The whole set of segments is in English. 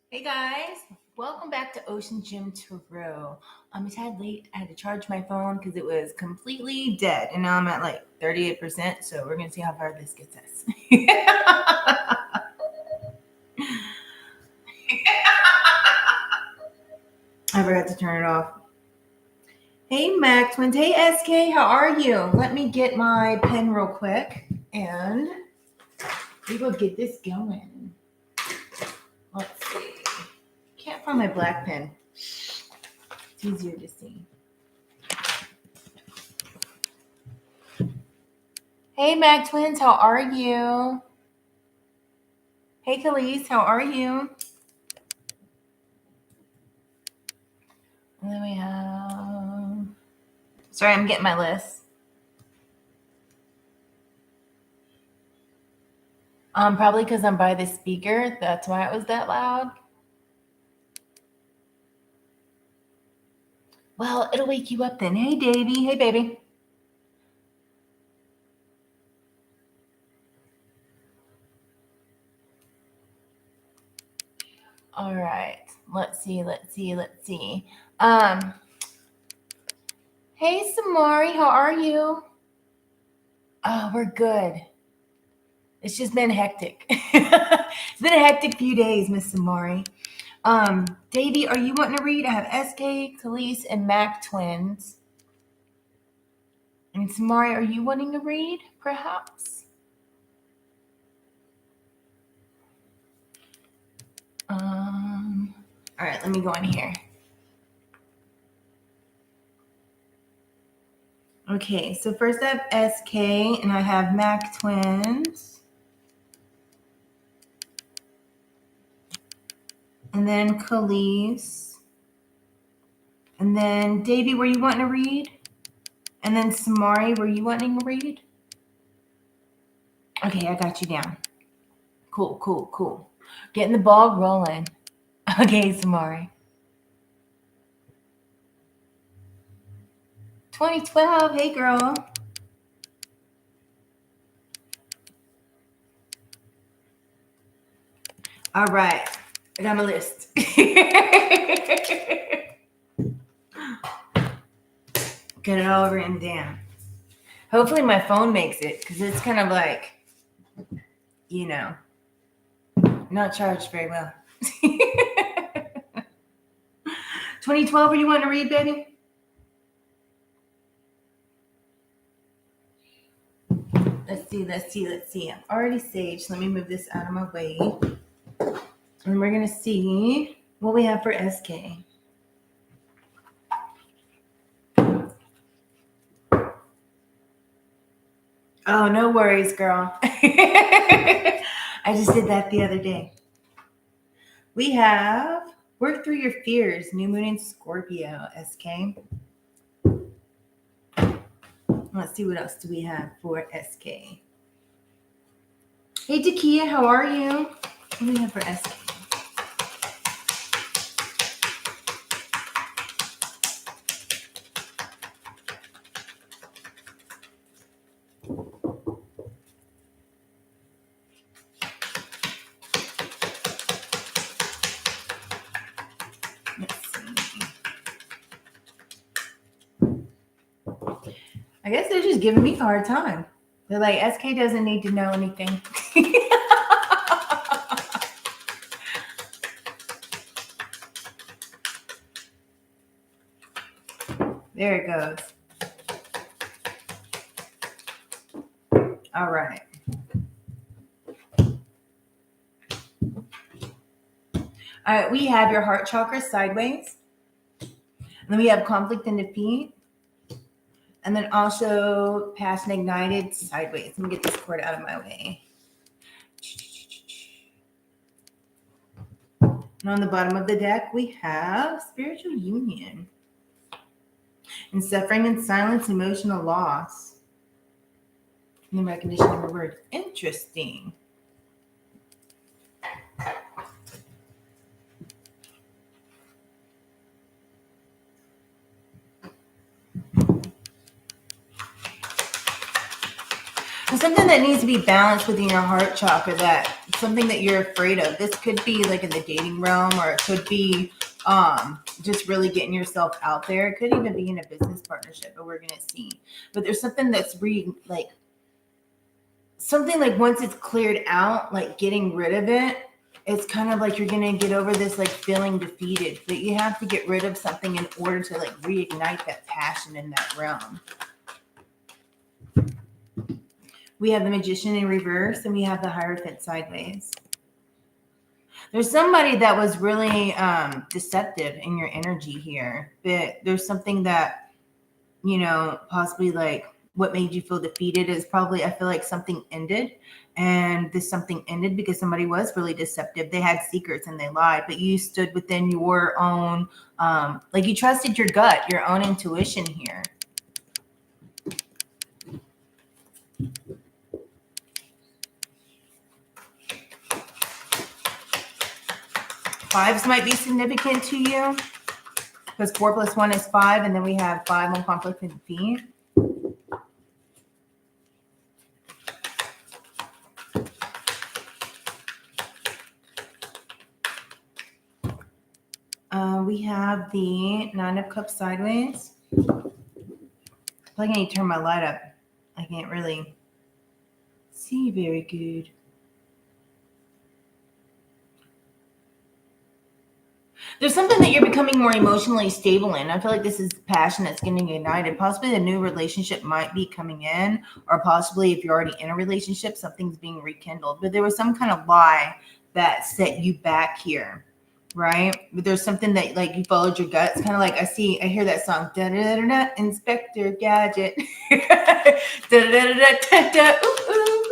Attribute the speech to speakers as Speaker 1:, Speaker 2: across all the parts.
Speaker 1: Hey guys, welcome back to OceanGemTarot. I'm a tad late. I had to charge my phone because it was completely dead, and now I'm at like 38%. So we're gonna see how far this gets us. I forgot to turn it off. Hey Mac Twins. Hey SK, how are you? Let me get my pen real quick, and we will get this going. Let's see. Can't find my black pen. It's easier to see. Hey Mac Twins, how are you? Hey Khalees, how are you? And then we have. Sorry, I'm getting my list. Probably because I'm by the speaker. That's why it was that loud. Well, it'll wake you up then. Hey Davey. Hey baby. All right. Let's see. Hey Samari, how are you? Oh, we're good. It's just been hectic. It's been a hectic few days, Miss Samari. Davey, are you wanting to read? I have SK, Khalees, and Mac Twins. And Samari, are you wanting to read, perhaps? All right, let me go in here. Okay, so first I have SK, and I have Mac Twins. And then Khalees. And then Davey, were you wanting to read? And then Samari, were you wanting to read? Okay, I got you down. Cool. Getting the ball rolling. Okay, Samari. 2012, hey girl. All right, I got my list. Get it all written down. Hopefully my phone makes it, because it's kind of like, not charged very well. 2012, are you wanting to read, baby? Let's see. I'm already saged. Let me move this out of my way. And we're going to see what we have for SK. Oh, no worries, girl. I just did that the other day. We have Work Through Your Fears, New Moon in Scorpio, SK. Let's see what else do we have for SK. Hey, Takia, how are you? What do we have for SK? I guess they're just giving me a hard time. They're like, SK doesn't need to know anything. There it goes. All right. All right, we have your heart chakra sideways. And then we have conflict and defeat. And then also past and ignited sideways. Let me get this cord out of my way. And on the bottom of the deck, we have spiritual union. And suffering and silence, emotional loss. And the recognition of a word. Interesting. And something that needs to be balanced within your heart chakra that something that you're afraid of. This could be like in the dating realm, or it could be just really getting yourself out there. It could even be in a business partnership, but we're gonna see. But there's something that's something like once it's cleared out, like getting rid of it, it's kind of like you're gonna get over this like feeling defeated. But you have to get rid of something in order to like reignite that passion in that realm. We have the Magician in reverse, and we have the Hierophant sideways. There's somebody that was really deceptive in your energy here, but there's something that, possibly like what made you feel defeated is probably, I feel like something ended, and this something ended because somebody was really deceptive. They had secrets and they lied, but you stood within your own, like you trusted your gut, your own intuition here. Fives might be significant to you because 4 + 1 is 5, and then we have 5 on conflict and defeat. We have the 9 of Cups sideways. I think I need to turn my light up. I can't really see very good. There's something that you're becoming more emotionally stable in. I feel like this is passion that's getting ignited. Possibly a new relationship might be coming in, or possibly if you're already in a relationship, something's being rekindled. But there was some kind of lie that set you back here, right? But there's something that like you followed your gut. It's kind of like I hear that song, da da da da, Inspector Gadget, da da da da da da, ooh ooh.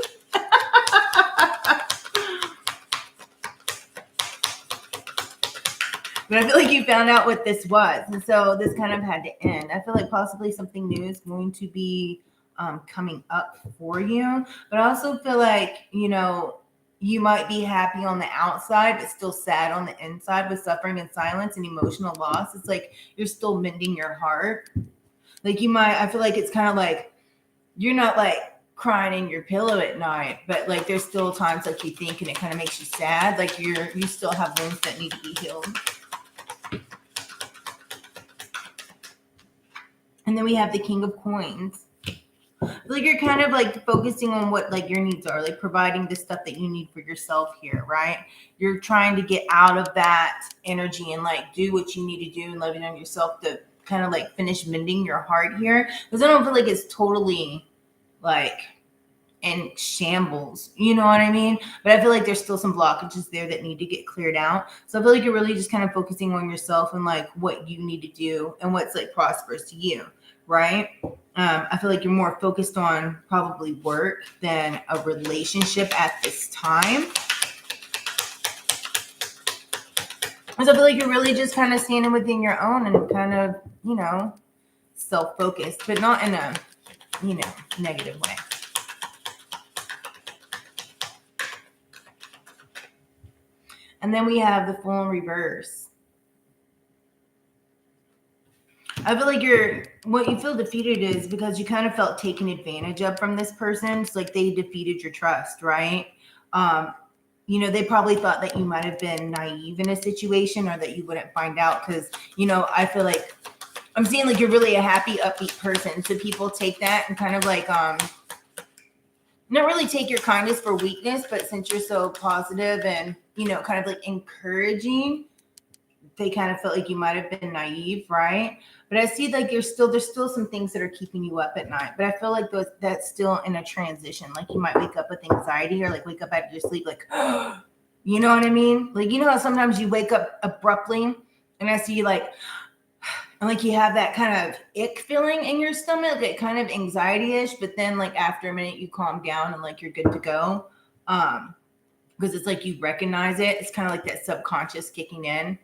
Speaker 1: But I feel like you found out what this was. And so this kind of had to end. I feel like possibly something new is going to be coming up for you. But I also feel like, you might be happy on the outside, but still sad on the inside with suffering and silence and emotional loss. It's like you're still mending your heart. Like I feel like it's kind of like you're not like crying in your pillow at night, but like there's still times like you think and it kind of makes you sad. Like you still have wounds that need to be healed. And then we have the King of Coins. Like you're kind of like focusing on what like your needs are, like providing the stuff that you need for yourself here, right? You're trying to get out of that energy and like do what you need to do and loving on yourself to kind of like finish mending your heart here. Because I don't feel like it's totally like in shambles, you know what I mean? But I feel like there's still some blockages there that need to get cleared out. So I feel like you're really just kind of focusing on yourself and like what you need to do and what's like prosperous to you, right? I feel like you're more focused on probably work than a relationship at this time. So I feel like you're really just kind of standing within your own and kind of, self-focused, but not in a, negative way. And then we have the Fool in reverse. I feel like what you feel defeated is because you kind of felt taken advantage of from this person. It's like they defeated your trust, right? They probably thought that you might have been naive in a situation or that you wouldn't find out because, I feel like I'm seeing like you're really a happy, upbeat person. So people take that and kind of like, not really take your kindness for weakness, but since you're so positive and, kind of like encouraging, they kind of felt like you might have been naive, right? But I see like there's still some things that are keeping you up at night. But I feel like that's still in a transition. Like you might wake up with anxiety or like wake up out of your sleep like, you know what I mean? Like, how sometimes you wake up abruptly and I see you like, and like you have that kind of ick feeling in your stomach, like kind of anxiety-ish, but then like after a minute you calm down and like you're good to go. Because it's like you recognize it. It's kind of like that subconscious kicking in.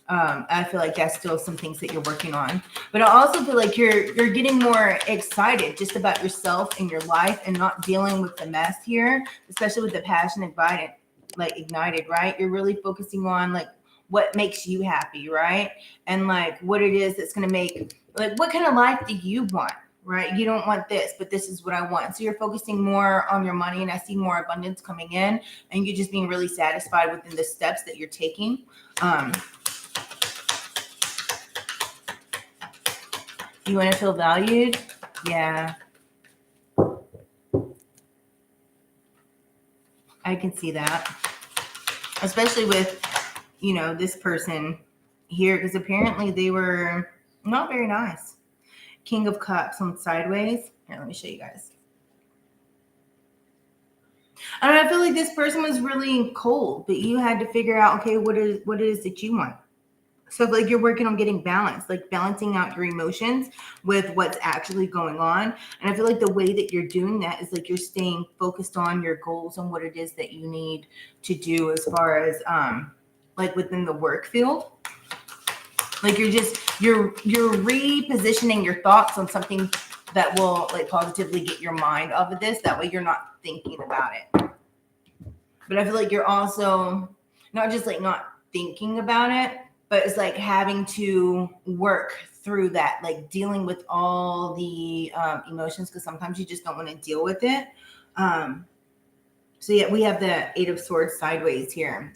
Speaker 1: I feel like that's still some things that you're working on. But I also feel like you're getting more excited just about yourself and your life and not dealing with the mess here, especially with the passion ignited, right? You're really focusing on like what makes you happy, right? And like what it is that's going to make, like what kind of life do you want, right? You don't want this, but this is what I want. So you're focusing more on your money, and I see more abundance coming in, and you just being really satisfied within the steps that you're taking. You want to feel valued? Yeah. I can see that. Especially with, this person here, because apparently they were not very nice. King of Cups on sideways. Here, let me show you guys. I don't know, I feel like this person was really cold, but you had to figure out, okay, what it is that you want. So like you're working on getting balance, like balancing out your emotions with what's actually going on. And I feel like the way that you're doing that is like you're staying focused on your goals and what it is that you need to do as far as like within the work field. Like you're repositioning your thoughts on something that will like positively get your mind off of this. That way you're not thinking about it. But I feel like you're also not just like not thinking about it, but it's like having to work through that, like dealing with all the emotions, because sometimes you just don't want to deal with it. So yeah, we have the Eight of Swords sideways here.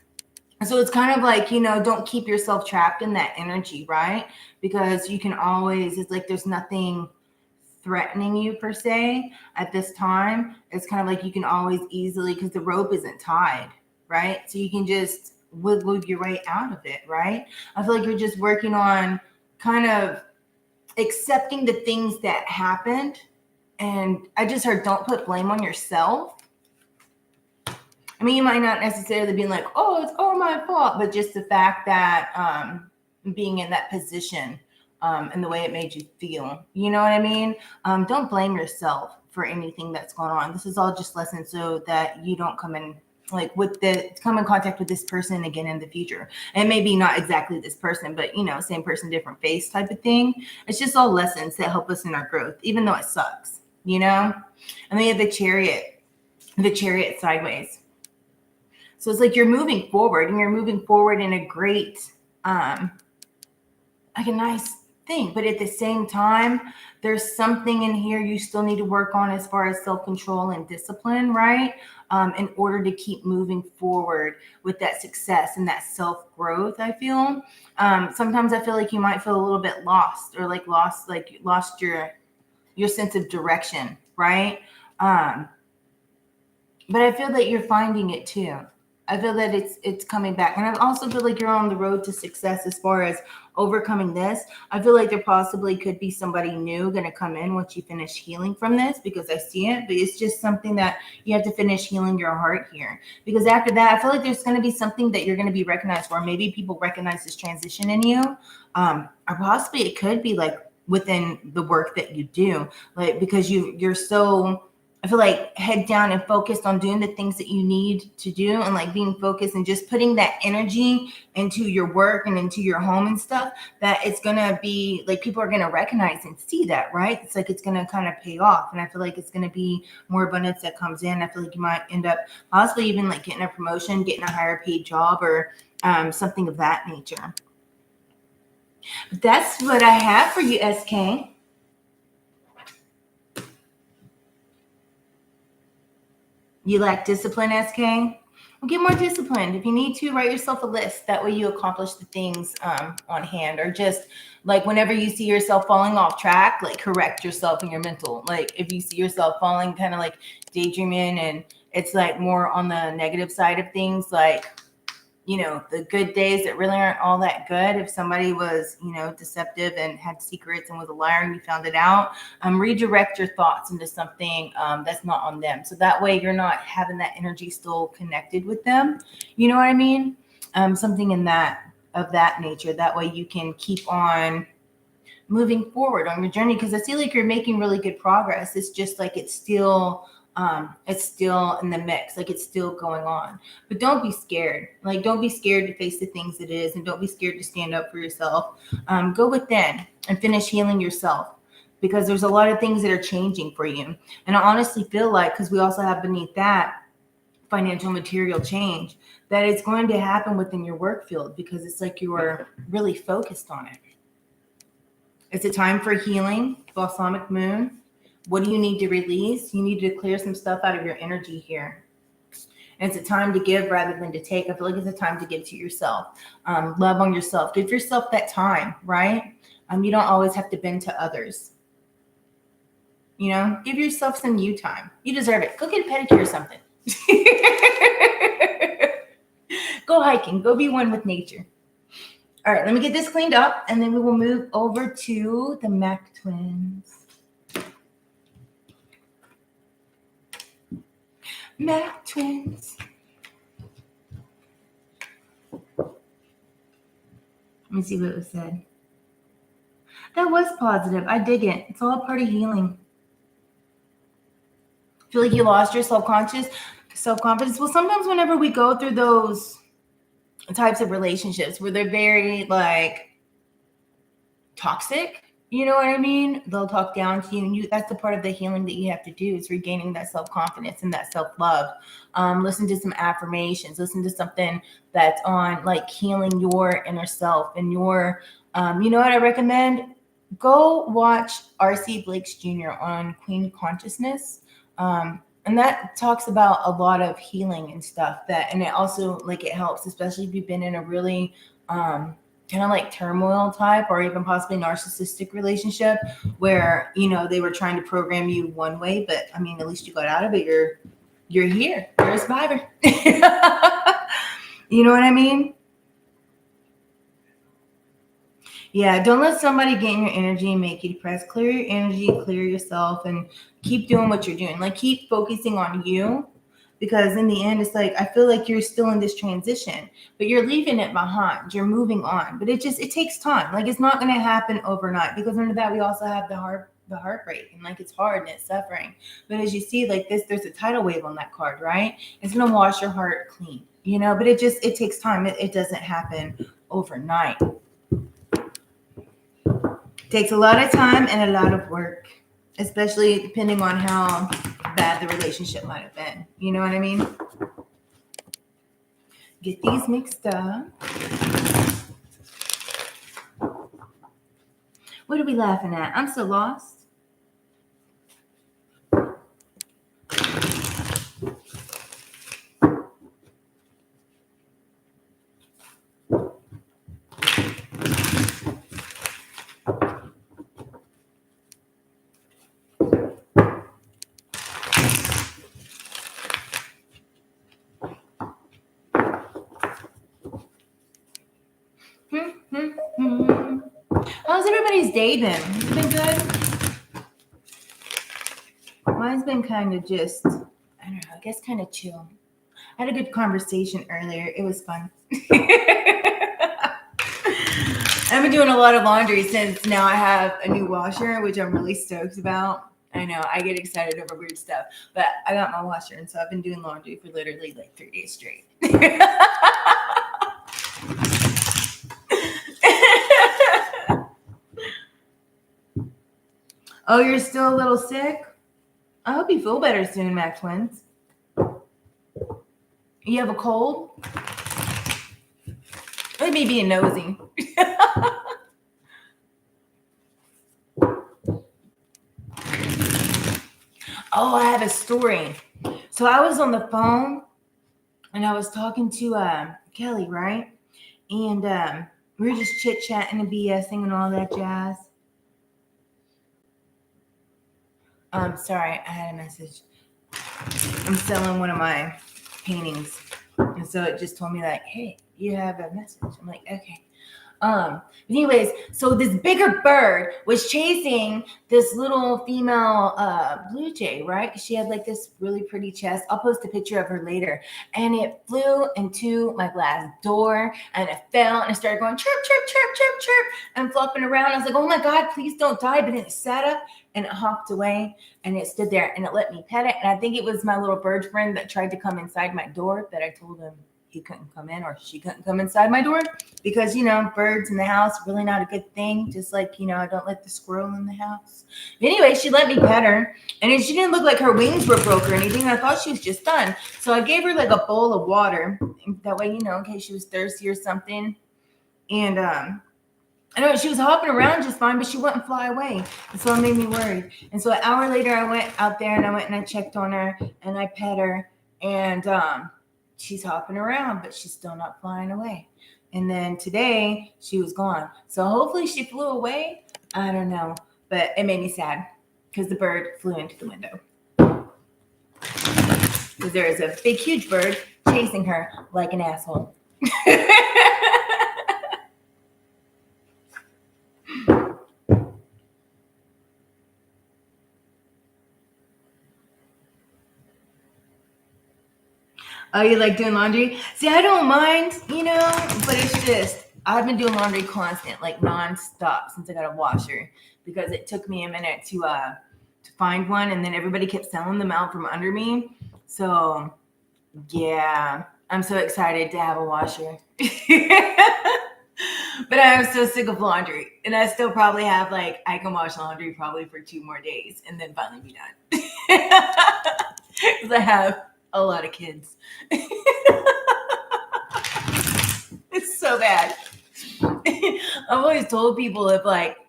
Speaker 1: So it's kind of like, don't keep yourself trapped in that energy, right? Because you can always, it's like there's nothing threatening you per se at this time. It's kind of like you can always easily, because the rope isn't tied, right? So you can just wiggle your way out of it, right? I feel like you're just working on kind of accepting the things that happened. And I just heard, don't put blame on yourself. I mean, you might not necessarily be like, oh, it's all my fault, but just the fact that being in that position and the way it made you feel, you know what I mean? Don't blame yourself for anything that's going on. This is all just lessons so that you don't come in contact with this person again in the future. And maybe not exactly this person, but same person, different face type of thing. It's just all lessons that help us in our growth, even though it sucks, And then you have the chariot sideways. So it's like you're moving forward, and you're moving forward in a great, like a nice thing. But at the same time, there's something in here you still need to work on as far as self-control and discipline, right? In order to keep moving forward with that success and that self-growth, I feel. Sometimes I feel like you might feel a little bit lost, or like lost your sense of direction, right? But I feel that you're finding it too. I feel that it's coming back. And I also feel like you're on the road to success as far as overcoming this. I feel like there possibly could be somebody new going to come in once you finish healing from this, because I see it, but it's just something that you have to finish healing your heart here. Because after that, I feel like there's going to be something that you're going to be recognized for. Maybe people recognize this transition in you. Or possibly it could be like within the work that you do, like because you're so, I feel like head down and focused on doing the things that you need to do, and like being focused and just putting that energy into your work and into your home and stuff, that it's going to be like people are going to recognize and see that, right? It's like it's going to kind of pay off. And I feel like it's going to be more abundance that comes in. I feel like you might end up possibly even like getting a promotion, getting a higher paid job, or something of that nature. But that's what I have for you, SK. You lack discipline, SK? Well, get more disciplined. If you need to, write yourself a list. That way you accomplish the things on hand. Or just like whenever you see yourself falling off track, like correct yourself in your mental. Like if you see yourself falling, kind of like daydreaming, and it's like more on the negative side of things, like, the good days that really aren't all that good. If somebody was, deceptive and had secrets and was a liar and you found it out, redirect your thoughts into something that's not on them. So that way you're not having that energy still connected with them. You know what I mean? Something of that nature. That way you can keep on moving forward on your journey, because I feel like you're making really good progress. It's just like it's still in the mix, like it's still going on. But don't be scared. Like, don't be scared to face the things it is, and don't be scared to stand up for yourself. Go within and finish healing yourself, because there's a lot of things that are changing for you. And I honestly feel like, because we also have beneath that financial material change, that it's going to happen within your work field, because it's like you are really focused on it. It's a time for healing, balsamic moon. What do you need to release? You need to clear some stuff out of your energy here. And it's a time to give rather than to take. I feel like it's a time to give to yourself. Love on yourself. Give yourself that time, right? You don't always have to bend to others. You know, give yourself some you time. You deserve it. Go get a pedicure or something. Go hiking. Go be one with nature. All right, let me get this cleaned up, and then we will move over to the Mac twins. Mac twins. Let me see what it was said. That was positive. I dig it. It's all part of healing. Feel like you lost your self-confidence. Well, sometimes whenever we go through those types of relationships where they're very like toxic, you know what I mean? They'll talk down to you, and that's the part of the healing that you have to do, is regaining that self-confidence and that self-love. Listen to some affirmations, listen to something that's on like healing your inner self and your, you know what I recommend? Go watch R.C. Blakes Jr. on Queen Consciousness. And that talks about a lot of healing and stuff and it also like it helps, especially if you've been in a really, kind of like turmoil type or even possibly narcissistic relationship where, you know, they were trying to program you one way, but I mean, at least you got out of it. You're here. You're a survivor. You know what I mean? Yeah, don't let somebody get in your energy and make you depressed. Clear your energy, clear yourself, and keep doing what you're doing. Like, keep focusing on you. Because in the end, it's like, I feel like you're still in this transition, but you're leaving it behind. You're moving on. But it takes time. Like, it's not going to happen overnight, because under that, we also have the heartbreak, and like, it's hard and it's suffering. But as you see, like this, there's a tidal wave on that card, right? It's going to wash your heart clean, you know, but it takes time. It doesn't happen overnight. It takes a lot of time and a lot of work, especially depending on how bad the relationship might have been. You know what I mean? Get these mixed up. What are we laughing at? I'm so lost. How's everybody's day been? Has it been good? Mine's been kind of just, I don't know, I guess kind of chill. I had a good conversation earlier. It was fun. I've been doing a lot of laundry since now I have a new washer, which I'm really stoked about. I know, I get excited over weird stuff, but I got my washer, and so I've been doing laundry for literally like 3 days straight. Oh, you're still a little sick? I hope you feel better soon, Mac Twins. You have a cold? Let me be nosy. Oh, I have a story. So I was on the phone and I was talking to Kelly, right? And we were just chit-chatting and BSing and all that jazz. Sorry, I had a message. I'm selling one of my paintings. And so it just told me like, hey, you have a message. I'm like, okay. But anyways, so this bigger bird was chasing this little female blue jay, right? She had like this really pretty chest. I'll post a picture of her later. And it flew into my glass door and it fell and it started going chirp, chirp, chirp, chirp, chirp, and flopping around. I was like, oh my God, please don't die. But then it sat up and it hopped away and it stood there and it let me pet it. And I think it was my little bird friend that tried to come inside my door that I told him he couldn't come in or she couldn't come inside my door because, you know, birds in the house, really not a good thing. Just like, you know, I don't let the squirrel in the house. But anyway, she let me pet her and she didn't look like her wings were broke or anything. I thought she was just done. So I gave her like a bowl of water that way, you know, in case she was thirsty or something. And I know she was hopping around just fine, but she wouldn't fly away. And so it made me worried. And so an hour later, I went out there and I checked on her and I pet her. And she's hopping around, but she's still not flying away. And then today, she was gone. So hopefully she flew away. I don't know. But it made me sad because the bird flew into the window. Because there is a big, huge bird chasing her like an asshole. Oh, you like doing laundry? See, I don't mind, but it's just, I've been doing laundry constant, like nonstop since I got a washer because it took me a minute to find one, and then everybody kept selling them out from under me. So, yeah, I'm so excited to have a washer. But I am so sick of laundry, and I still probably have I can wash laundry probably for 2 more days and then finally be done. Because I have a lot of kids. It's so bad. I've always told people if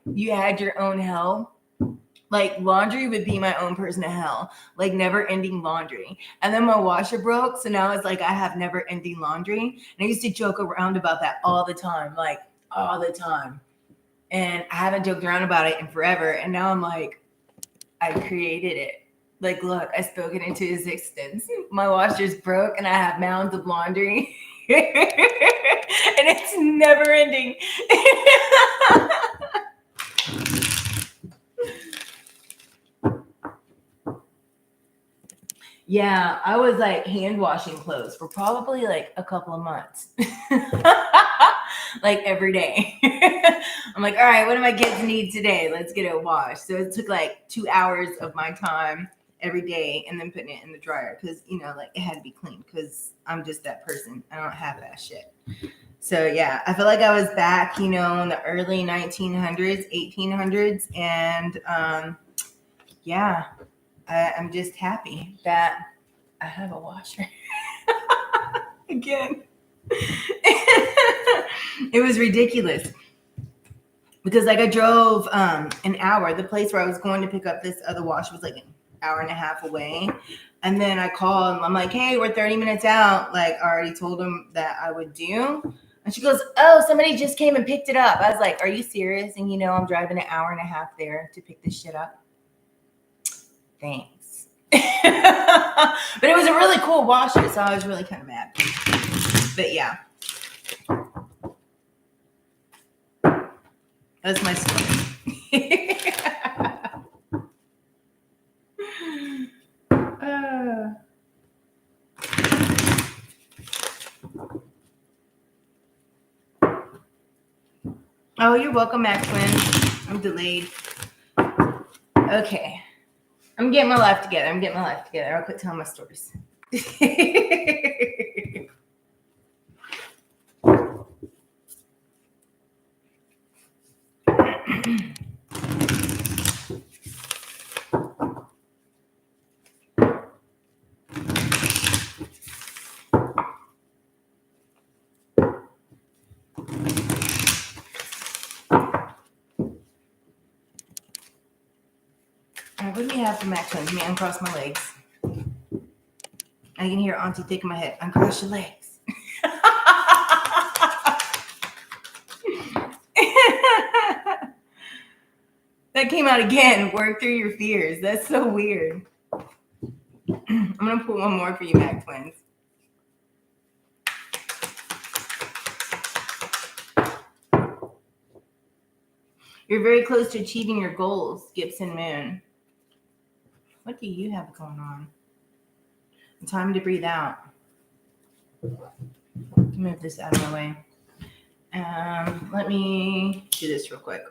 Speaker 1: you had your own hell, laundry would be my own person of hell, never ending laundry. And then my washer broke, so now it's I have never ending laundry. And I used to joke around about that all the time, all the time. And I haven't joked around about it in forever. And now I'm I created it. Look, I spoke it into existence. My washer's broke and I have mounds of laundry. And it's never ending. Yeah, I was hand washing clothes for probably a couple of months. Every day. I'm all right, what do my kids need today? Let's get it washed. So it took 2 hours of my time every day and then putting it in the dryer because, it had to be clean because I'm just that person. I don't have that shit. So yeah, I feel I was back, in the early 1900s, 1800s. And yeah, I'm just happy that I have a washer. Again. It was ridiculous because I drove an hour. The place where I was going to pick up this other wash was an hour and a half away. And then I called and I'm hey, we're 30 minutes out. I already told them that I would do. And she goes, oh, somebody just came and picked it up. I was are you serious? And I'm driving an hour and a half there to pick this shit up. Thanks. But it was a really cool washer, so I was really kind of mad. But yeah. That's my story. Oh, you're welcome, Maxwin. I'm delayed. Okay. I'm getting my life together. I'll quit telling my stories. What do we have for Maxwin? Let me uncross my legs. I can hear Auntie thick in my head. Uncross your legs. That came out again. Work through your fears. That's so weird. I'm going to put one more for you, Mac Twins. You're very close to achieving your goals, Gibson Moon. What do you have going on? Time to breathe out. Move this out of my way. Let me do this real quick.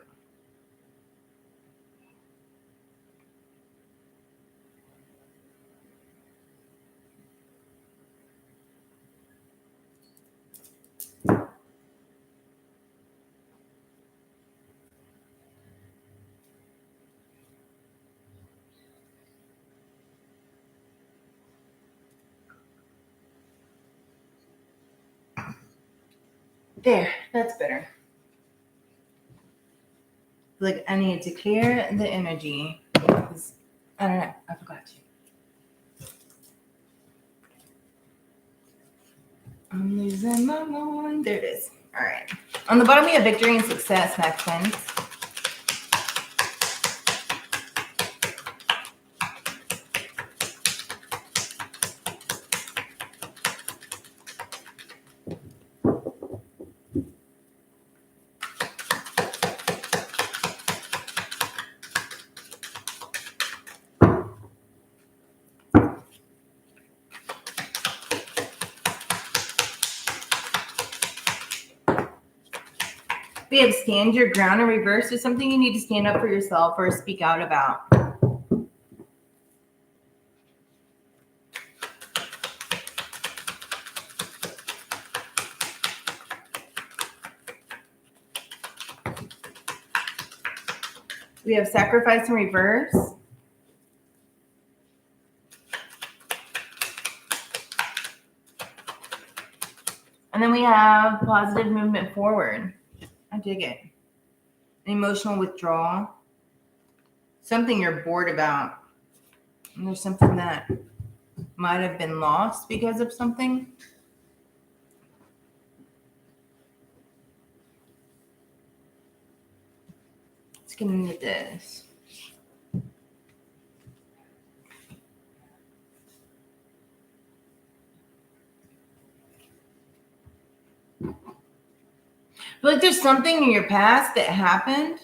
Speaker 1: There, that's better. Like I need to clear the energy. I don't know. I forgot to. I'm losing my mind. There it is. All right. On the bottom, we have victory and success, Max Twins. We have stand your ground in reverse. There's something you need to stand up for yourself or speak out about. We have sacrifice in reverse. And then we have positive movement forward. I dig it. An emotional withdrawal. Something you're bored about. And there's something that might have been lost because of something. Let's get into this. I feel like there's something in your past that happened.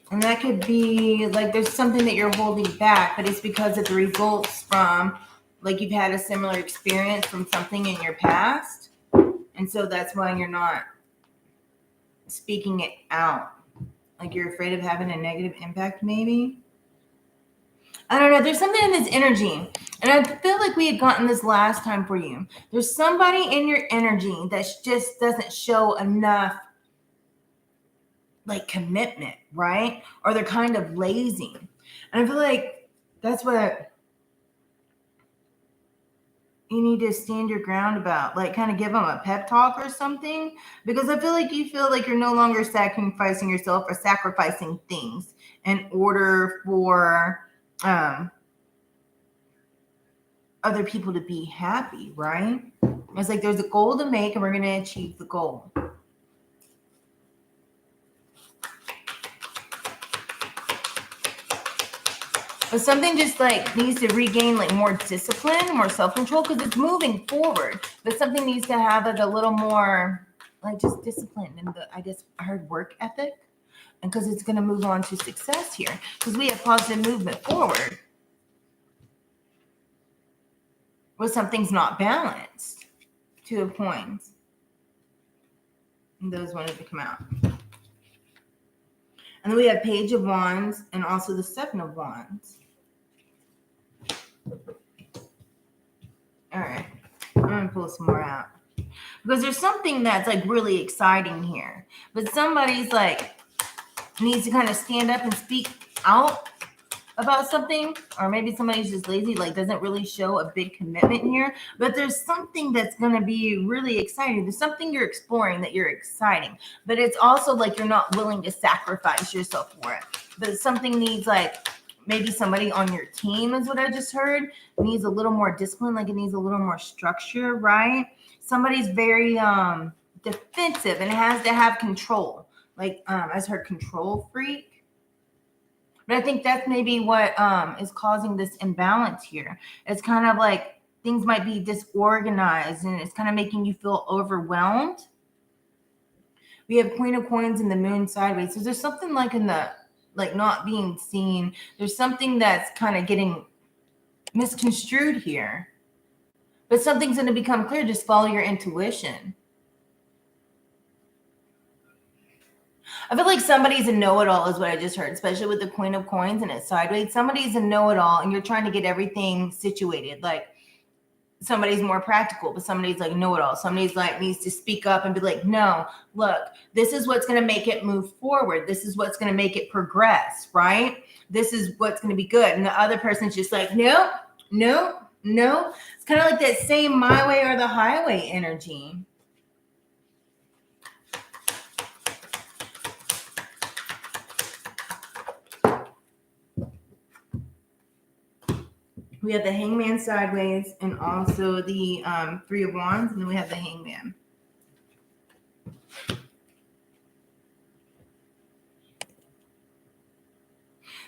Speaker 1: And that could be like there's something that you're holding back, but it's because of the results from like you've had a similar experience from something in your past. And so that's why you're not speaking it out. Like you're afraid of having a negative impact, maybe. I don't know. There's something in this energy. And I feel like we had gotten this last time for you. There's somebody in your energy that just doesn't show enough like commitment, right? Or they're kind of lazy. And I feel like that's what you need to stand your ground about. Like kind of give them a pep talk or something. Because I feel like you feel like you're no longer sacrificing yourself or sacrificing things in order for other people to be happy, right? It's like there's a goal to make and we're going to achieve the goal. But something just like needs to regain like more discipline, more self-control because it's moving forward. But something needs to have like a little more like just discipline and the, I guess, hard work ethic. And because it's going to move on to success here. Because we have positive movement forward. Well, something's not balanced. 2 of Coins. And those wanted to come out. And then we have Page of Wands and also the 7 of Wands. All right. I'm going to pull some more out. Because there's something that's like really exciting here. But somebody's like needs to kind of stand up and speak out about something, or maybe somebody's just lazy, like doesn't really show a big commitment here, but there's something that's going to be really exciting. There's something you're exploring that you're exciting, but it's also like you're not willing to sacrifice yourself for it. But something needs like maybe somebody on your team is what I just heard needs a little more discipline, like it needs a little more structure, right? Somebody's very defensive and has to have control, like I just heard control freak. But I think that's maybe what is causing this imbalance here. It's kind of like things might be disorganized and it's kind of making you feel overwhelmed. We have Queen of Coins and the Moon sideways. So there's something like in the, like not being seen. There's something that's kind of getting misconstrued here. But something's going to become clear. Just follow your intuition. I feel like somebody's a know-it-all is what I just heard, especially with the Queen of Coins and it's sideways. Somebody's a know-it-all and you're trying to get everything situated. Like somebody's more practical, but somebody's like know-it-all. Somebody's like needs to speak up and be like, no, look, this is what's going to make it move forward. This is what's going to make it progress, right? This is what's going to be good. And the other person's just like, no, no, no. It's kind of like that same my way or the highway energy. We have the Hangman sideways and also the Three of Wands, and then we have the Hangman.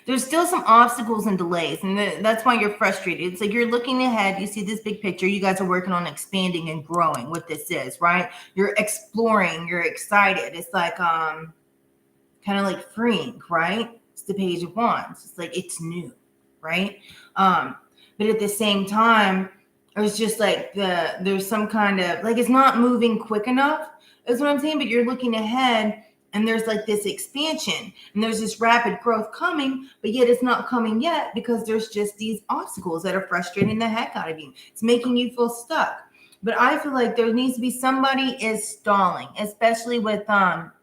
Speaker 1: There's still some obstacles and delays, and that's why you're frustrated. It's like you're looking ahead. You see this big picture. You guys are working on expanding and growing what this is, right? You're exploring. You're excited. It's like kind of like freeing, right? It's the Page of Wands. It's like it's new, right? But at the same time, it's just like there's some kind of like it's not moving quick enough. Is what I'm saying. But you're looking ahead. And there's like this expansion and there's this rapid growth coming, but yet it's not coming yet because there's just these obstacles that are frustrating the heck out of you. It's making you feel stuck. But I feel like there needs to be somebody is stalling, especially with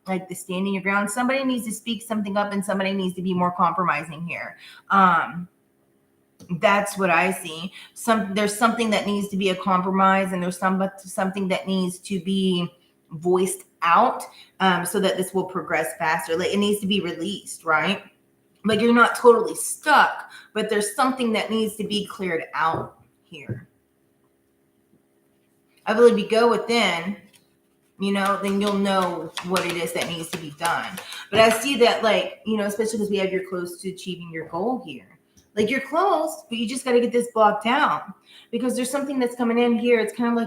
Speaker 1: like the standing your ground. Somebody needs to speak something up and somebody needs to be more compromising here. That's what I see. There's something that needs to be a compromise and there's something that needs to be voiced out so that this will progress faster. Like it needs to be released, right? Like you're not totally stuck, but there's something that needs to be cleared out here. I believe you go within, then you'll know what it is that needs to be done. But I see that like, especially because we have you're close to achieving your goal here. Like you're close, but you just got to get this blocked out because there's something that's coming in here. It's kind of like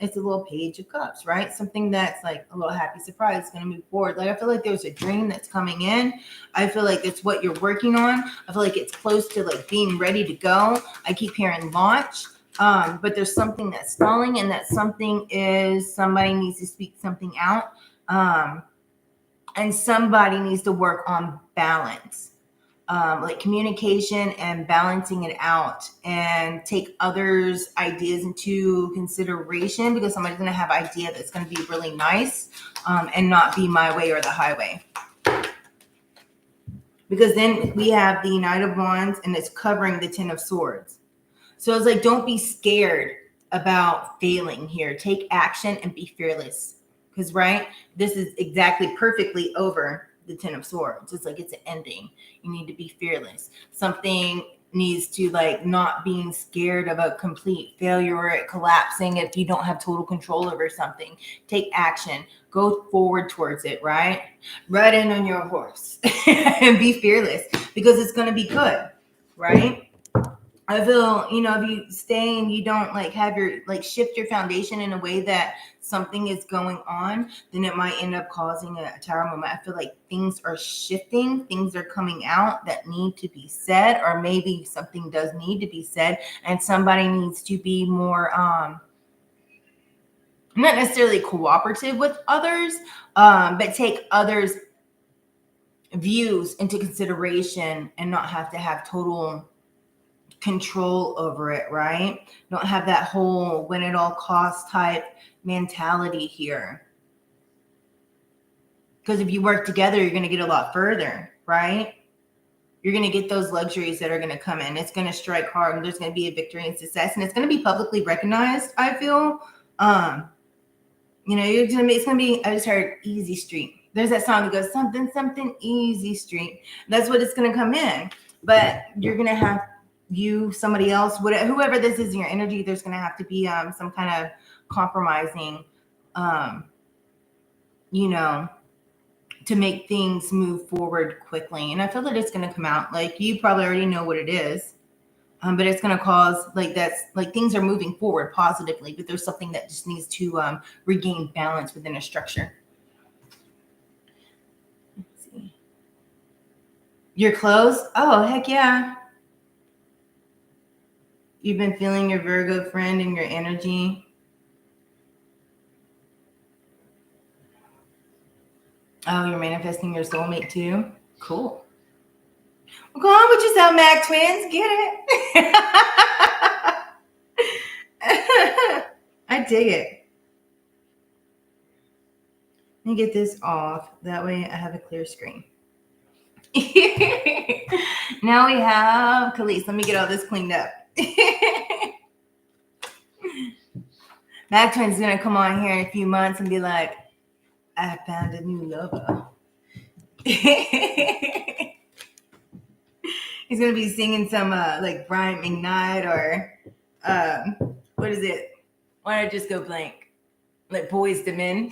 Speaker 1: it's a little Page of Cups, right? Something that's like a little happy surprise going to move forward. Like I feel like there's a dream that's coming in. I feel like it's what you're working on. I feel like it's close to like being ready to go. I keep hearing launch. But there's something that's stalling and that something is somebody needs to speak something out. And somebody needs to work on balance. Like communication and balancing it out and take others' ideas into consideration because somebody's going to have an idea that's going to be really nice and not be my way or the highway. Because then we have the Knight of Wands and it's covering the Ten of Swords. So it's like, don't be scared about failing here. Take action and be fearless. Because, right, this is exactly perfectly over the Ten of Swords. It's like it's an ending. You need to be fearless. Something needs to like not being scared of a complete failure or it collapsing if you don't have total control over something. Take action. Go forward towards it, right? Ride in on your horse and be fearless because it's going to be good, right? I feel, if you stay and you don't like have your like shift your foundation in a way that something is going on, then it might end up causing a tower moment. I feel like things are shifting, things are coming out that need to be said, or maybe something does need to be said, and somebody needs to be more not necessarily cooperative with others, but take others' views into consideration and not have to have total control over it, right? Don't have that whole win at all costs type mentality here. Because if you work together, you're going to get a lot further, right? You're going to get those luxuries that are going to come in. It's going to strike hard and there's going to be a victory and success and it's going to be publicly recognized, I feel. It's going to be, I just heard Easy Street. There's that song that goes something easy street. That's what it's going to come in. But you're going to have somebody else, whoever this is in your energy, there's going to have to be some kind of compromising, to make things move forward quickly. And I feel that it's going to come out like you probably already know what it is, but it's going to cause like that's like things are moving forward positively, but there's something that just needs to regain balance within a structure. Let's see. You're close? Oh, heck yeah. You've been feeling your Virgo friend and your energy. Oh, you're manifesting your soulmate too? Cool. Well, go on with yourself, Mac Twins. Get it. I dig it. Let me get this off. That way I have a clear screen. Now we have Khalees. Let me get all this cleaned up. Mac Twins is going to come on here in a few months and be like, I found a new lover. He's gonna be singing some like Brian McKnight or what is it? Why don't I just go blank? Like Boys to Men.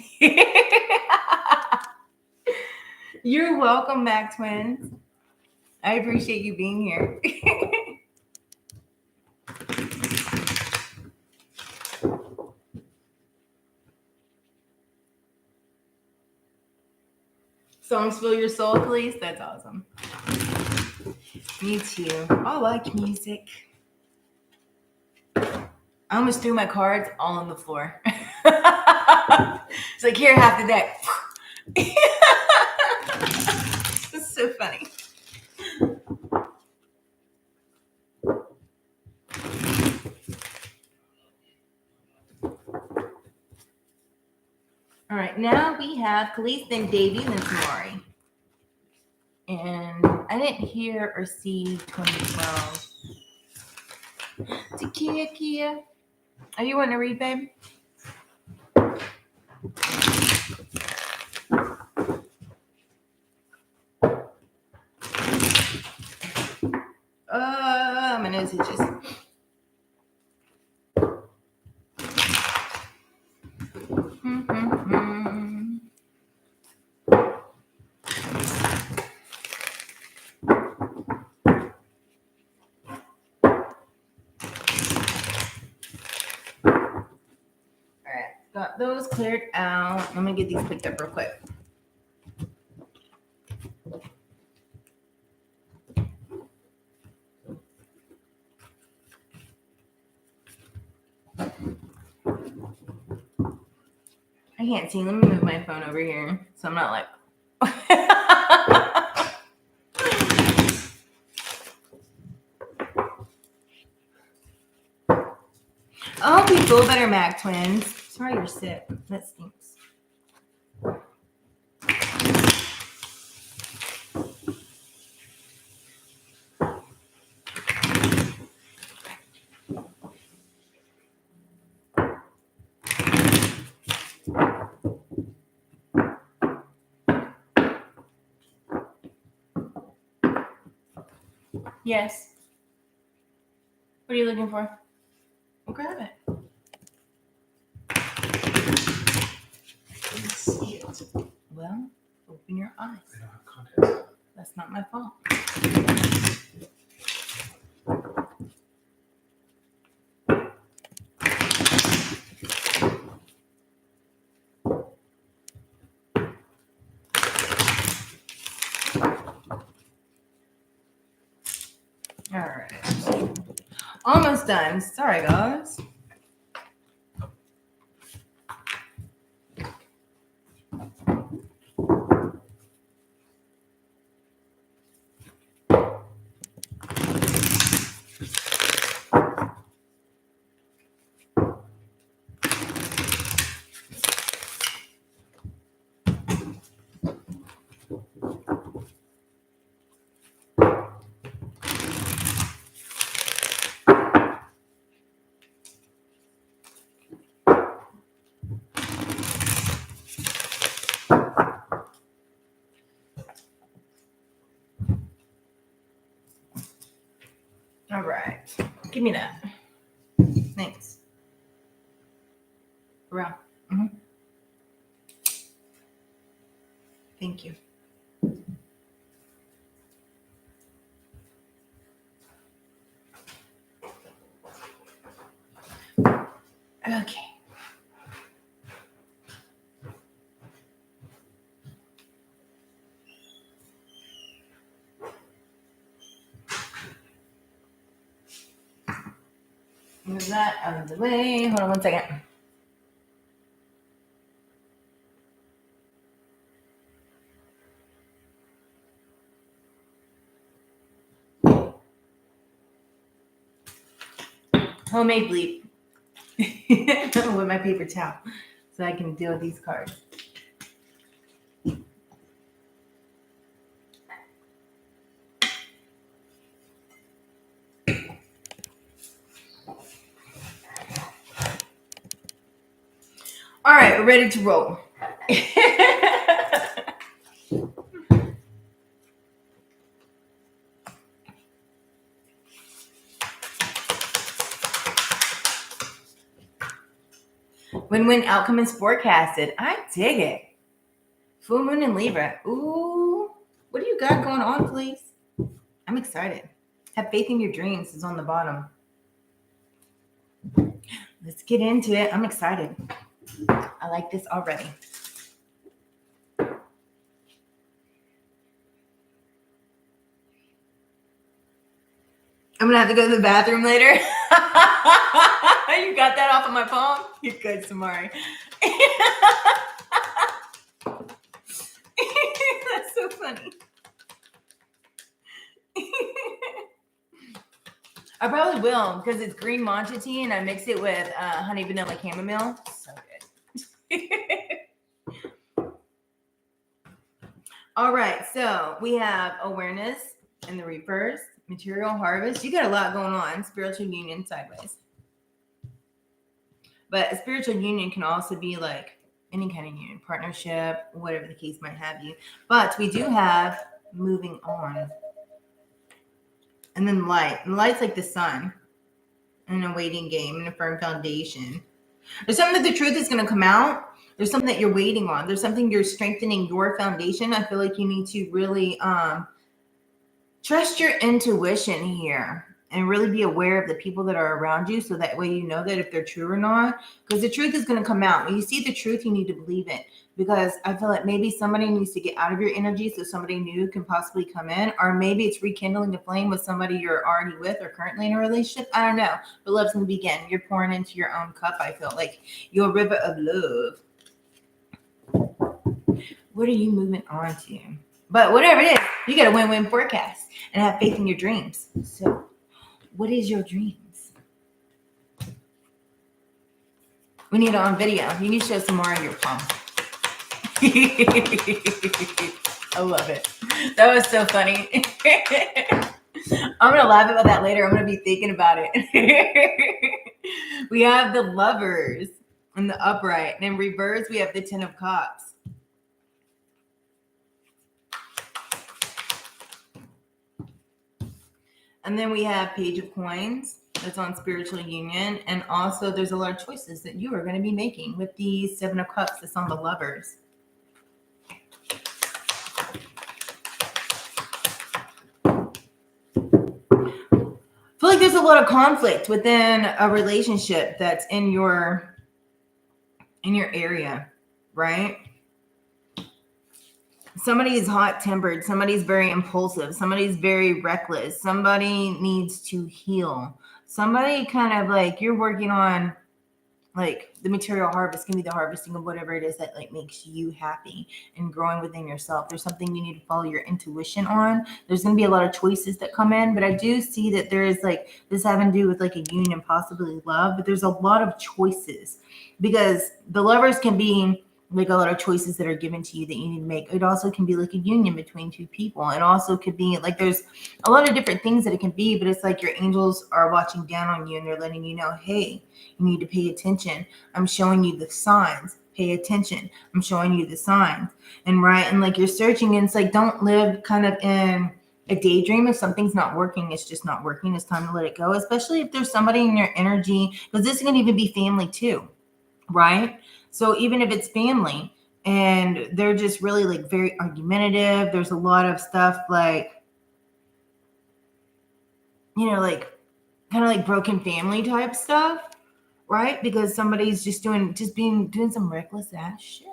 Speaker 1: You're welcome, Mac Twins. I appreciate you being here. Songs fill your soul, please. That's awesome. Me too. I like music. I almost threw my cards all on the floor. It's like, here, half the deck. It's so funny. All right, now we have Khalees, then Davey, then Tamari. And I didn't hear or see 2012. Kia. Are you wanting to read, babe? My nose itches. Got those cleared out. Let me get these picked up real quick. I can't see. Let me move my phone over here so I'm not like. I hope you feel better, Mac Twins. Sorry you're sick. That stinks. Yes. What are you looking for? Well, grab it.
Speaker 2: Didn't see it.
Speaker 1: Well, open your eyes.
Speaker 2: I don't have context.
Speaker 1: That's not my fault. All right. Almost done. Sorry, guys. All right. Give me that. Thanks. Around. Mm-hmm. Thank you. Okay. Move that out of the way. Hold on one second. Homemade bleep with my paper towel so I can deal with these cards. All right, we're ready to roll. Win-win outcome is forecasted. I dig it. Full moon in Libra. Ooh. What do you got going on, please? I'm excited. Have faith in your dreams is on the bottom. Let's get into it. I'm excited. I like this already. I'm gonna have to go to the bathroom later. You got that off of my phone? You're good, Samari. That's so funny. I probably will because it's green matcha tea and I mix it with honey vanilla chamomile. So good. All right, so we have awareness in the reverse, material harvest. You got a lot going on. Spiritual union sideways. But a spiritual union can also be like any kind of union, partnership, whatever the case might have you. But we do have moving on. And then light. And light's like the sun in a waiting game and a firm foundation. There's something that the truth is going to come out. There's something that you're waiting on. There's something you're strengthening your foundation. I feel like you need to really trust your intuition here and really be aware of the people that are around you so that way you know that if they're true or not. Because the truth is going to come out. When you see the truth, you need to believe it. Because I feel like maybe somebody needs to get out of your energy so somebody new can possibly come in. Or maybe it's rekindling a flame with somebody you're already with or currently in a relationship. I don't know. But love's going to begin. You're pouring into your own cup, I feel like. Your river of love. What are you moving on to? But whatever it is, you got a win-win forecast and have faith in your dreams. So what is your dreams? We need it on video. You need to show some more of your palm. I love it. That was so funny. I'm going to laugh about that later. I'm going to be thinking about it. We have the lovers in the upright. And in reverse, we have the 10 of cups. And then we have page of coins. That's on spiritual union. And also there's a lot of choices that you are going to be making with the 7 of cups that's on the lovers. I feel like there's a lot of conflict within a relationship that's in your area, right? Somebody's hot-tempered. Somebody's very impulsive. Somebody's very reckless. Somebody needs to heal. Somebody kind of like you're working on, like the material harvest can be the harvesting of whatever it is that like makes you happy and growing within yourself. There's something you need to follow your intuition on. There's going to be a lot of choices that come in, but I do see that there is like this having to do with like a union, possibly love, but there's a lot of choices because the lovers can be like a lot of choices that are given to you that you need to make. It also can be like a union between two people. It also could be like there's a lot of different things that it can be, but it's like your angels are watching down on you and they're letting you know, hey, you need to pay attention. I'm showing you the signs. Pay attention. I'm showing you the signs. And right, and like you're searching and it's like don't live kind of in a daydream. If something's not working, it's just not working. It's time to let it go, especially if there's somebody in your energy, because this can even be family too, right? So even if it's family and they're just really like very argumentative, there's a lot of stuff like, you know, like kind of like broken family type stuff, right? Because somebody's just doing some reckless ass shit.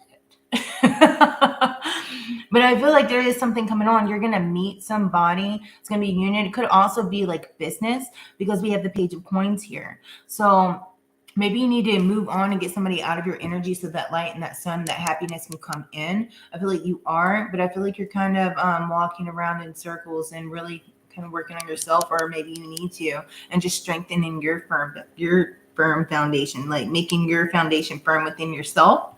Speaker 1: But I feel like there is something coming on. You're going to meet somebody. It's going to be a union. It could also be like business because we have the page of coins here. So maybe you need to move on and get somebody out of your energy so that light and that sun, that happiness can come in. I feel like you are, but I feel like you're kind of walking around in circles and really kind of working on yourself, or maybe you need to, and just strengthening your firm foundation, like making your foundation firm within yourself.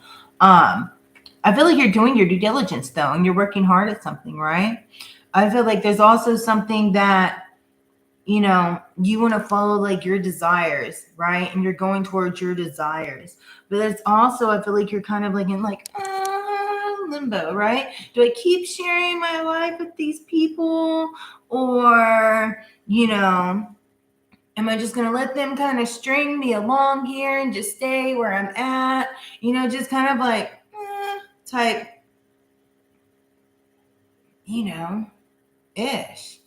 Speaker 1: I feel like you're doing your due diligence though, and you're working hard at something, right? I feel like there's also something that, you know, you want to follow like your desires, right? And you're going towards your desires. But it's also, I feel like you're kind of like in like limbo, right? Do I keep sharing my life with these people? Or, you know, Am I just going to let them kind of string me along here and just stay where I'm at? You know, just kind of like type, you know, ish.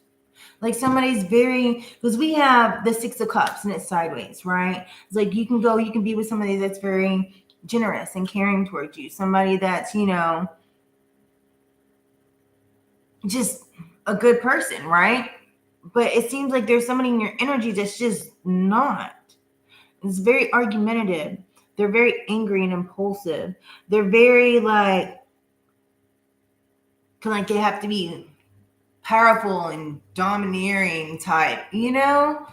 Speaker 1: Like somebody's very, because we have the 6 of Cups and it's sideways, right? It's like you can be with somebody that's very generous and caring towards you. Somebody that's, you know, just a good person, right? But it seems like there's somebody in your energy that's just not. It's very argumentative. They're very angry and impulsive. They're very like they have to be powerful and domineering type, you know?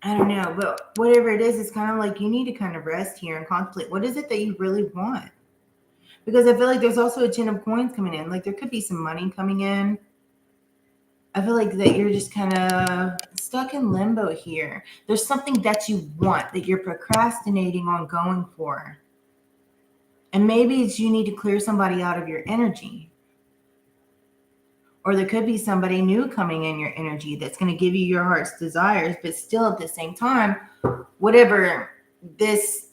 Speaker 1: I don't know, but whatever it is, it's kind of like you need to kind of rest here and contemplate. What is it that you really want? Because I feel like there's also a 10 of coins coming in. Like there could be some money coming in. I feel like that you're just kind of stuck in limbo here. There's something that you want that you're procrastinating on going for. And maybe it's you need to clear somebody out of your energy. Or there could be somebody new coming in your energy that's going to give you your heart's desires, but still at the same time, whatever this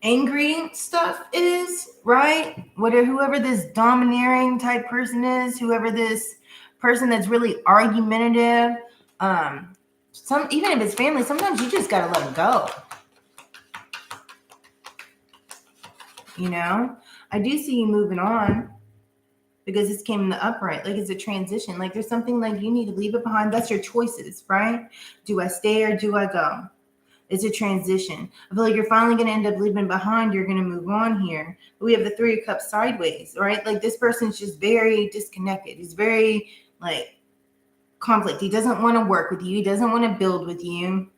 Speaker 1: angry stuff is, right? Whoever this domineering type person is, whoever this person that's really argumentative, even if it's family, sometimes you just got to let them go. You know, I do see you moving on. Because this came in the upright, like it's a transition. Like there's something like you need to leave it behind. That's your choices, right? Do I stay or do I go? It's a transition. I feel like you're finally going to end up leaving behind. You're going to move on here. But we have the 3 of Cups sideways, right? Like this person's just very disconnected. He's very like conflict. He doesn't want to work with you. He doesn't want to build with you.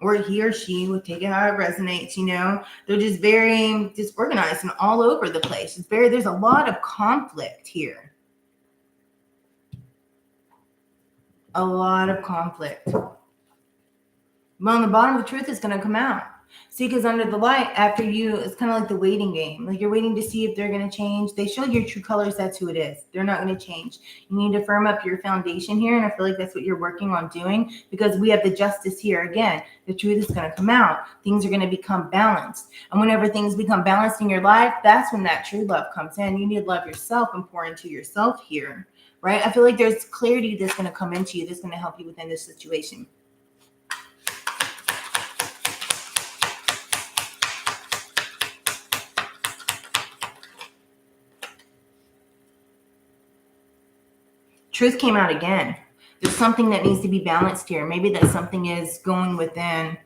Speaker 1: Or he or she would take it how it resonates, you know. They're just very disorganized and all over the place. There's a lot of conflict here. A lot of conflict. But on the bottom, the truth is going to come out. See, because under the light, after you, it's kind of like the waiting game. Like you're waiting to see if they're going to change. They show your true colors. That's who it is. They're not going to change. You need to firm up your foundation here. And I feel like that's what you're working on doing because we have the justice here. Again, the truth is going to come out. Things are going to become balanced. And whenever things become balanced in your life, that's when that true love comes in. You need to love yourself and pour into yourself here, right? I feel like there's clarity that's going to come into you that's going to help you within this situation. Truth came out again. There's something that needs to be balanced here. Maybe that something is going within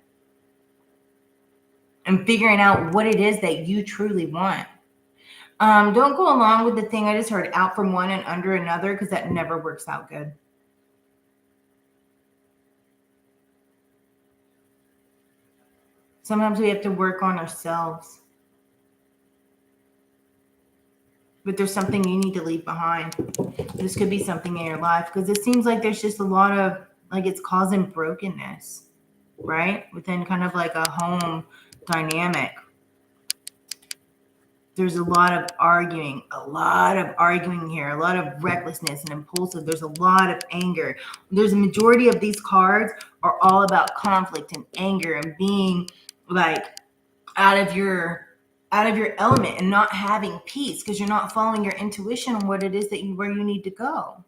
Speaker 1: and figuring out what it is that you truly want. Don't go along with the thing I just heard, out from one and under another, because that never works out good. Sometimes we have to work on ourselves. But there's something you need to leave behind. This could be something in your life because it seems like there's just a lot of, like it's causing brokenness, right? Within kind of like a home dynamic. There's a lot of arguing here, a lot of recklessness and impulsive. There's a lot of anger. There's a majority of these cards are all about conflict and anger and being like out of your element and not having peace because you're not following your intuition on what it is that where you need to go.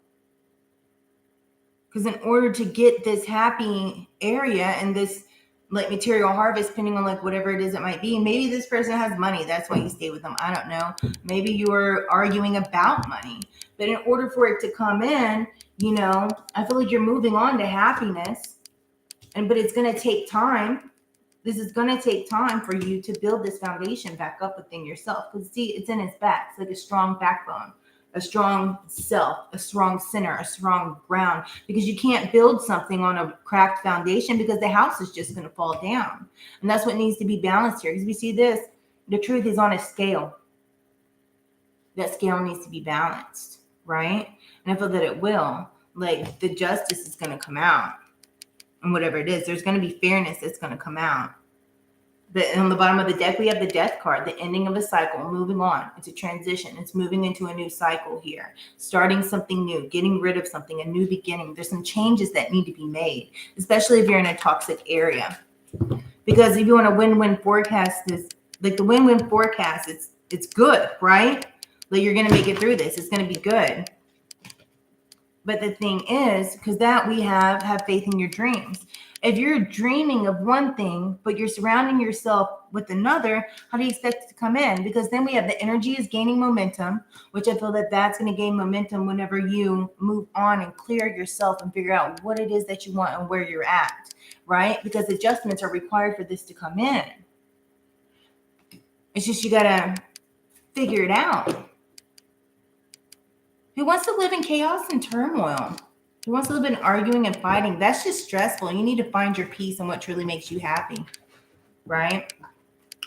Speaker 1: Because in order to get this happy area and this like material harvest, depending on like whatever it is it might be, maybe this person has money, that's why you stay with them, I don't know. Maybe you're arguing about money, but in order for it to come in, you know, I feel like you're moving on to happiness, but it's going to take time. This is going to take time for you to build this foundation back up within yourself. Because see, it's in his back. It's like a strong backbone, a strong self, a strong center, a strong ground. Because you can't build something on a cracked foundation because the house is just going to fall down. And that's what needs to be balanced here. Because we see this, the truth is on a scale. That scale needs to be balanced, right? And I feel that it will. Like the justice is going to come out. And whatever it is, there's going to be fairness that's going to come out. On the bottom of the deck, we have the death card, the ending of a cycle, moving on. It's a transition. It's moving into a new cycle here, starting something new, getting rid of something, a new beginning. There's some changes that need to be made, especially if you're in a toxic area. Because if you want a win-win forecast, this like the win-win forecast, it's good, right? Like you're gonna make it through this. It's gonna be good. But the thing is, because that we have faith in your dreams. If you're dreaming of one thing, but you're surrounding yourself with another, how do you expect it to come in? Because then we have the energy is gaining momentum, which I feel that that's going to gain momentum whenever you move on and clear yourself and figure out what it is that you want and where you're at, right? Because adjustments are required for this to come in. It's just you got to figure it out. Who wants to live in chaos and turmoil? Who wants to live in arguing and fighting? That's just stressful. You need to find your peace and what truly makes you happy, right?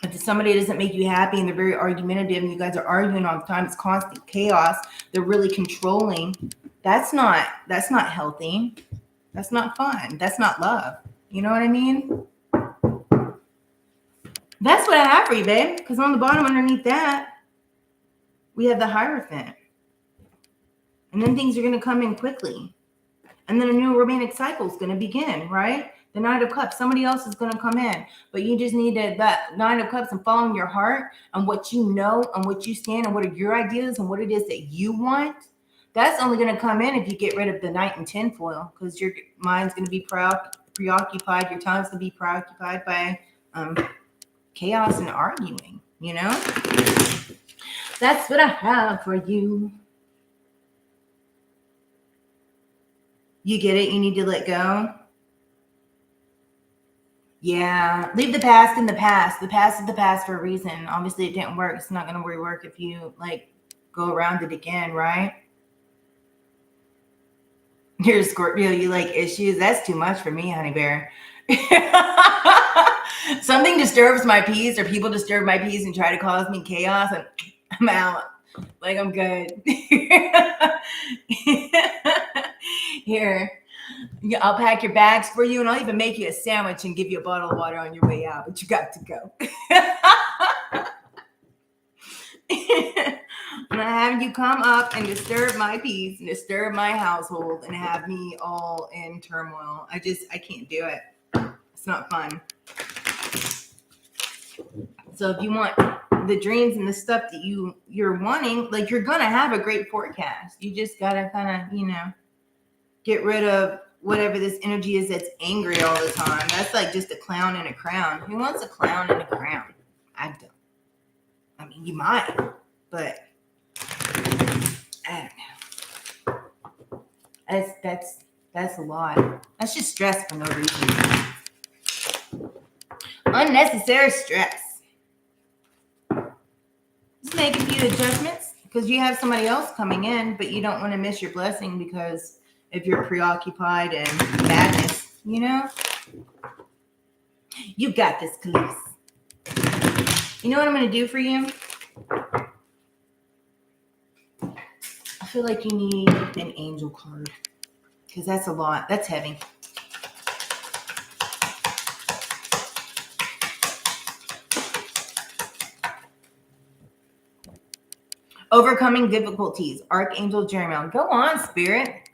Speaker 1: If somebody doesn't make you happy and they're very argumentative and you guys are arguing all the time, it's constant chaos. They're really controlling. That's not healthy. That's not fun. That's not love. You know what I mean? That's what I have for you, babe. Because on the bottom underneath that, we have the Hierophant. And then things are going to come in quickly. And then a new romantic cycle is going to begin, right? The Knight of Cups, somebody else is going to come in. But you just need that Nine of Cups and following your heart and what you know and what you stand and what are your ideas and what it is that you want. That's only going to come in if you get rid of the Knight and tinfoil, because your mind's going to be preoccupied. Your time's going to be preoccupied by chaos and arguing, you know? That's what I have for you. You get it? You need to let go? Yeah. Leave the past in the past. The past is the past for a reason. Obviously, it didn't work. It's not going to rework if you, go around it again, right? You're a Scorpio. You like issues. That's too much for me, honey bear. Something disturbs my peace or people disturb my peace and try to cause me chaos, and I'm out. Like, I'm good. Here, I'll pack your bags for you, and I'll even make you a sandwich and give you a bottle of water on your way out, but you got to go. And I have you come up and disturb my peace and disturb my household and have me all in turmoil. I can't do it. It's not fun. So if you want the dreams and the stuff that you're wanting, you're gonna have a great forecast. You just gotta kind of, get rid of whatever this energy is that's angry all the time. That's like just a clown in a crown. Who wants a clown in a crown? I don't. I mean, you might, but I don't know. That's a lot. That's just stress for no reason. Unnecessary stress. Just make a few adjustments because you have somebody else coming in, but you don't want to miss your blessing because if you're preoccupied and madness, you got this, Khalees. You know what I'm going to do for you? I feel like you need an angel card because that's a lot. That's heavy. Overcoming difficulties. Archangel Jeremiah. Go on, Spirit.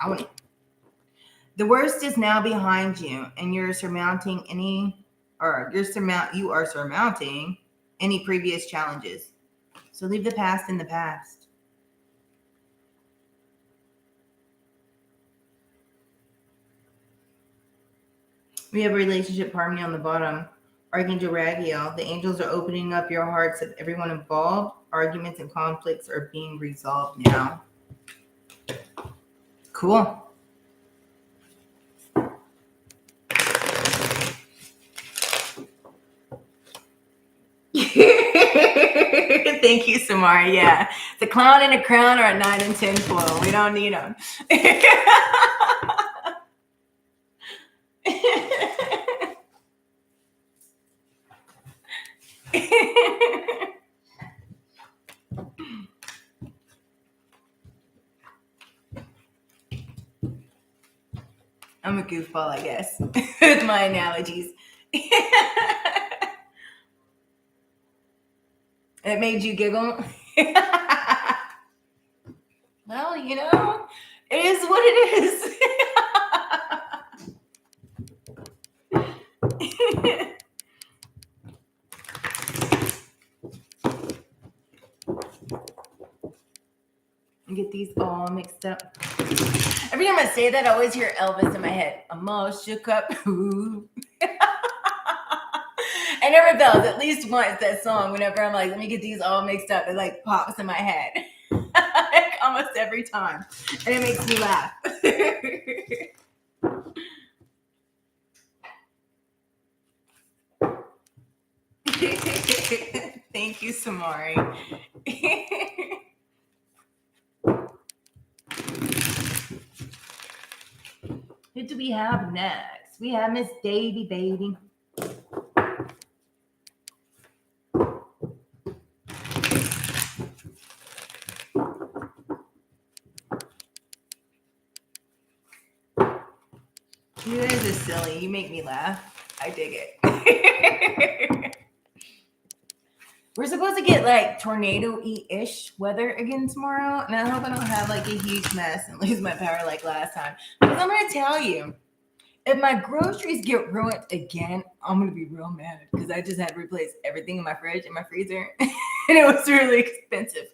Speaker 1: The worst is now behind you, and you are surmounting any previous challenges. So leave the past in the past. We have relationship harmony on the bottom. Archangel Ragiel. The angels are opening up your hearts of everyone involved. Arguments and conflicts are being resolved now. Cool. Thank you, Samara. Yeah. It's a clown in a crown or a 9 and 10 foil. We don't need them. I'm a goofball, I guess, with my analogies. It made you giggle. Well, you know, it is what it is. Get these all mixed up. Every time I say that, I always hear Elvis in my head. I'm all shook up. Ooh. I never fails. At least once that song, whenever I'm like, let me get these all mixed up, it like pops in my head. Like almost every time. And it makes me laugh. Thank you, Samari. Who do we have next? We have Miss Davy Baby. You guys are silly. You make me laugh. I dig it. We're supposed to get like tornado-y-ish weather again tomorrow. And I hope I don't have like a huge mess and lose my power like last time. Because I'm going to tell you, if my groceries get ruined again, I'm going to be real mad. Because I just had to replace everything in my fridge and my freezer. And it was really expensive.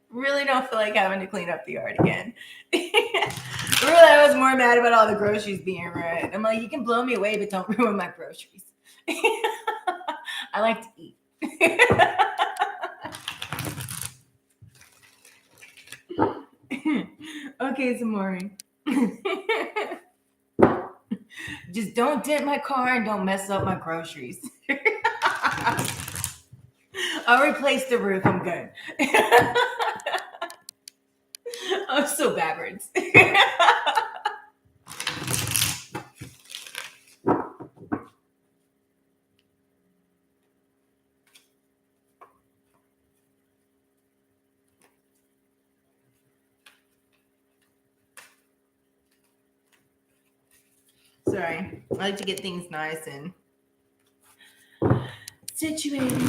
Speaker 1: Really don't feel like having to clean up the yard again. Really, I was more mad about all the groceries being ruined. I'm like, you can blow me away, but don't ruin my groceries. I like to eat. Okay, Samori. Just don't dent my car and don't mess up my groceries. I'll replace the roof. I'm good. I'm so backwards. Sorry. I like to get things nice and situated.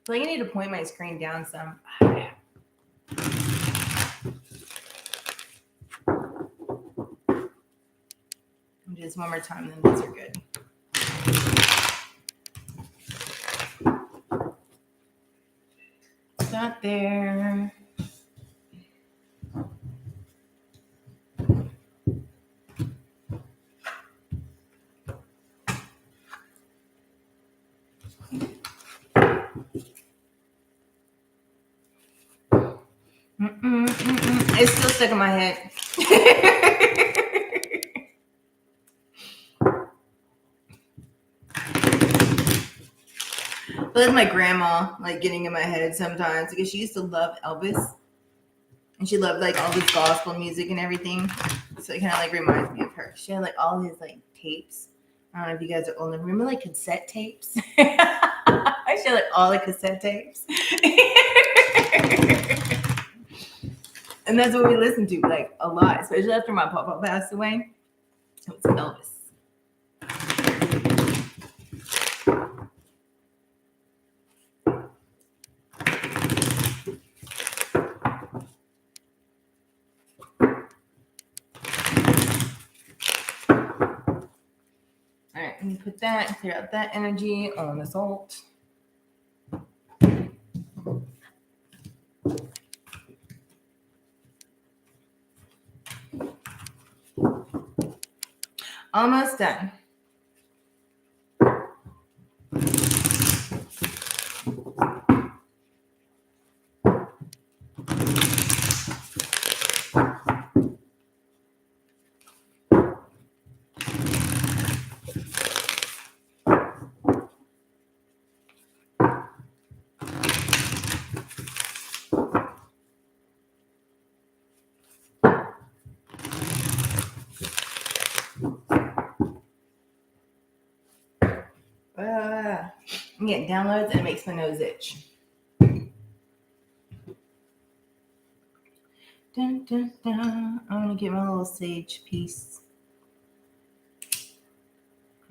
Speaker 1: So I need to point my screen down some. Just one more time, then these are good. Not there. It's still stuck in my head. But that's my grandma, like, getting in my head sometimes because she used to love Elvis. And she loved, like, all this gospel music and everything. So it kind of, like, reminds me of her. She had, like, all his, like, tapes. I don't know if you guys are old enough. Remember, like, cassette tapes? She had, like, all the cassette tapes. And that's what we listened to, like, a lot. Especially after my papa passed away. It was Elvis. All right, let me put that and clear out that energy on the salt. Almost done. I'm getting downloads and it makes my nose itch. Dun, dun, dun. I'm gonna get my little sage piece.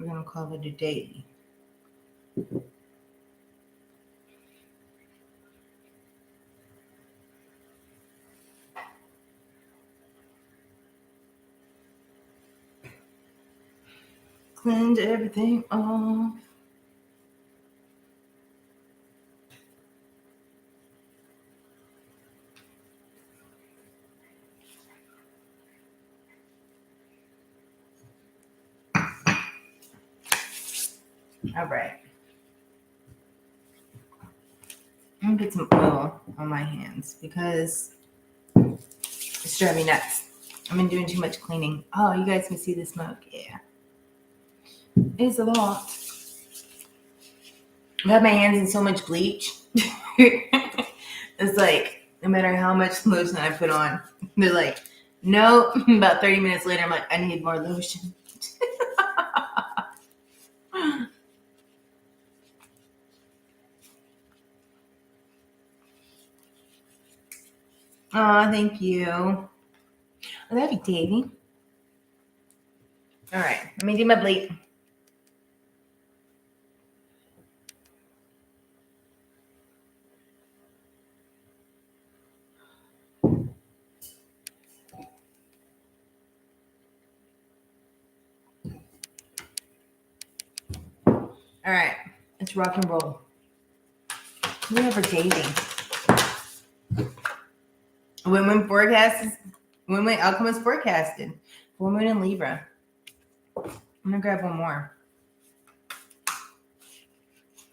Speaker 1: We're going to call it a day. Cleanse everything off. All right. I'm going to get some oil on my hands because it's driving me nuts. I've been doing too much cleaning. Oh, you guys can see the smoke. Yeah. It's a lot. I have my hands in so much bleach. It's like, no matter how much lotion I put on, they're like, no. About 30 minutes later, I'm like, I need more lotion. Oh, thank you. Oh, that'd be Davy. All right, let me do my bleach. All right, let's rock and roll. What do we have for Davy? Women outcome is forecasted. Full moon in Libra. I'm gonna grab one more.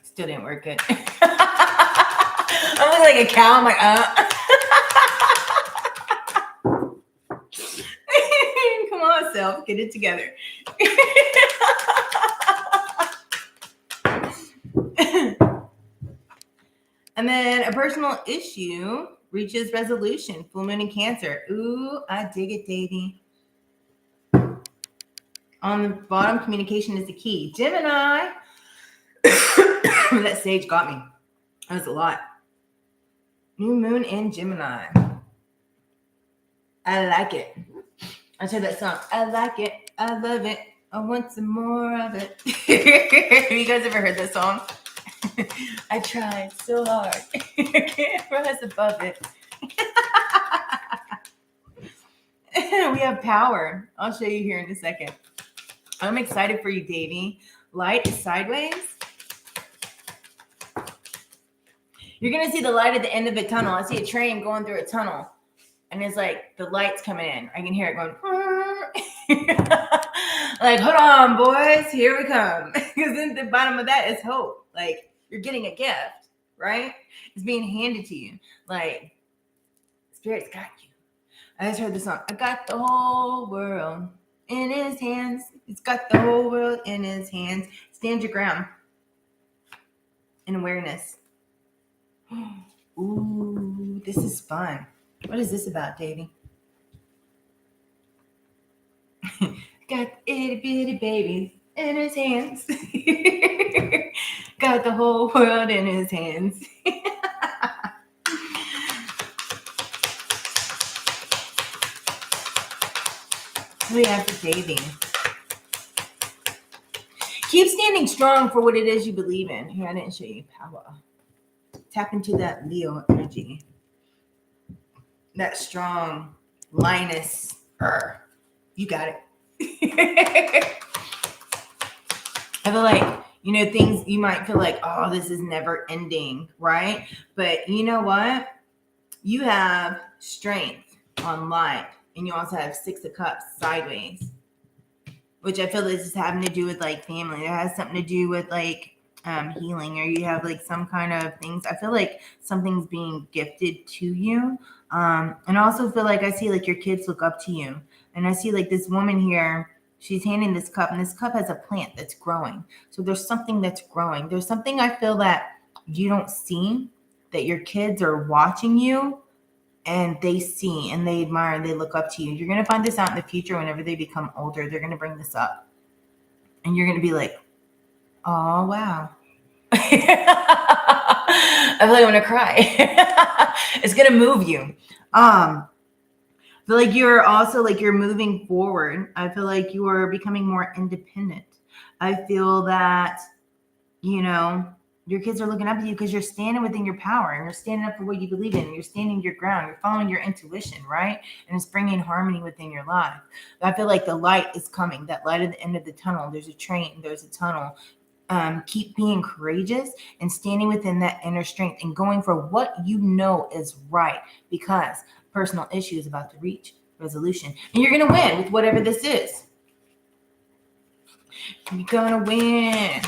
Speaker 1: Still didn't work good. I look like a cow. I'm like, Come on, self, get it together. And then a personal issue reaches resolution. Full moon in Cancer. Ooh, I dig it, Davy. On the bottom, communication is the key. Gemini. That sage got me. That was a lot. New moon in Gemini. I like it. I said that song. I like it. I love it. I want some more of it. Have you guys ever heard that song? I tried so hard. I can't rise above it. We have power. I'll show you here in a second. I'm excited for you, Davy. Light is sideways. You're going to see the light at the end of a tunnel. I see a train going through a tunnel. And it's like the light's coming in. I can hear it going. Like, hold on, boys. Here we come. Because in the bottom of that is hope. Like, you're getting a gift, right? It's being handed to you. Like, Spirit's got you. I just heard the song. I got the whole world in his hands. It's got the whole world in his hands. Stand your ground. In awareness. Ooh, this is fun. What is this about, Davy? Got itty bitty babies in his hands. Got the whole world in his hands. We have for Davy. Keep standing strong for what it is you believe in. Here, I didn't show you power. Tap into that Leo energy. That strong lioness. You got it. I feel like, things you might feel like, oh, this is never ending, right? But you know what? You have strength on light, and you also have 6 of Cups sideways, which I feel this is having to do with like family. It has something to do with like healing, or you have like some kind of things. I feel like something's being gifted to you. And I also feel like I see like your kids look up to you. And I see like this woman here, she's handing this cup, and this cup has a plant that's growing. So there's something that's growing. There's something I feel that you don't see, that your kids are watching you and they see and they admire and they look up to you. You're going to find this out in the future whenever they become older. They're going to bring this up. And you're going to be like, oh, wow. I feel like I'm going to cry. It's going to move you. feel like you're also like you're moving forward. I feel like you are becoming more independent. I feel that, you know, your kids are looking up to you because you're standing within your power and you're standing up for what you believe in. And you're standing your ground. You're following your intuition, right? And it's bringing harmony within your life. But I feel like the light is coming. That light at the end of the tunnel. There's a train. There's a tunnel. Keep being courageous and standing within that inner strength and going for what you know is right, because personal issue is about to reach resolution and you're going to win with whatever this is. You're going to win.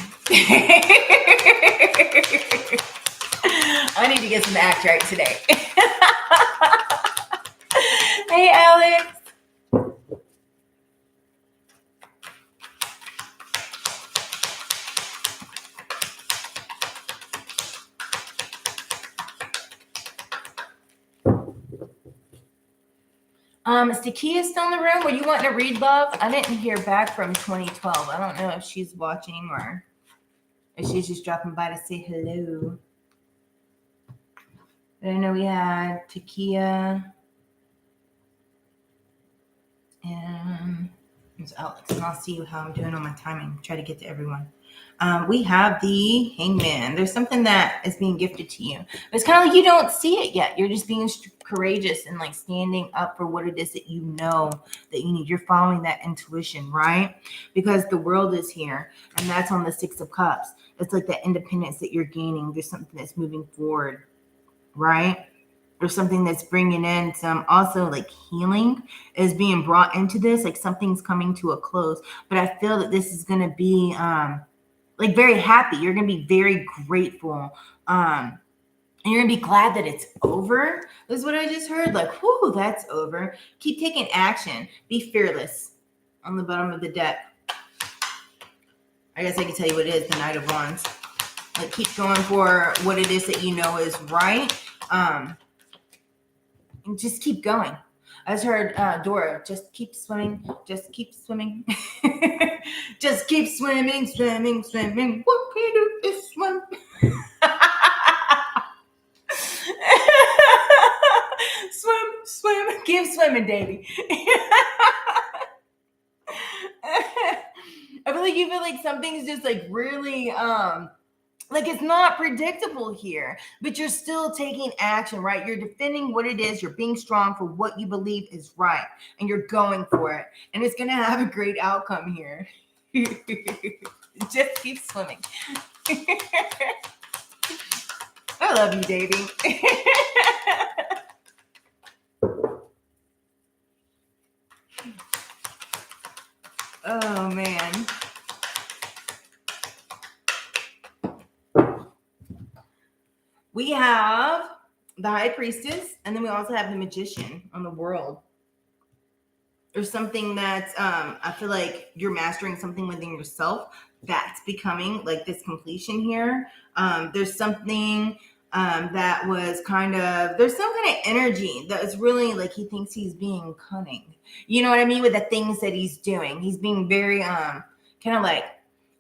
Speaker 1: I need to get some act right today. Hey, Alex. Is Takia still in the room? Were you wanting to read, love? I didn't hear back from 2012. I don't know if she's watching or if she's just dropping by to say hello. But I know we had Takia and there's Alex. And I'll see how I'm doing on my timing. Try to get to everyone. We have the Hangman. There's something that is being gifted to you. But it's kind of like you don't see it yet. You're just being courageous and like standing up for what it is that you know that you need. You're following that intuition, right? Because the world is here, and that's on the 6 of Cups. It's like that independence that you're gaining. There's something that's moving forward, right? There's something that's bringing in some also like healing is being brought into this. Like something's coming to a close. But I feel that this is going to be like very happy. You're going to be very grateful. And you're going to be glad that it's over. This is what I just heard. Like, whoo, that's over. Keep taking action. Be fearless on the bottom of the deck. I guess I can tell you what it is, the Knight of Wands. Like, keep going for what it is that you know is right. And just keep going. I just heard Dora, just keep swimming. Just keep swimming. Just keep swimming, swimming, swimming. What can you do is swim? Swim, swim. Keep swimming, Davy. I feel like you feel like something's just like really like it's not predictable here, but you're still taking action, right? You're defending what it is. You're being strong for what you believe is right, and you're going for it. And it's going to have a great outcome here. Just keep swimming. I love you, Davey. Oh, man. We have the High Priestess, and then we also have the Magician on the World. There's something that I feel like you're mastering something within yourself that's becoming like this completion here. There's something that was kind of, there's some kind of energy that is really like he thinks he's being cunning. You know what I mean? With the things that he's doing. He's being very kind of like,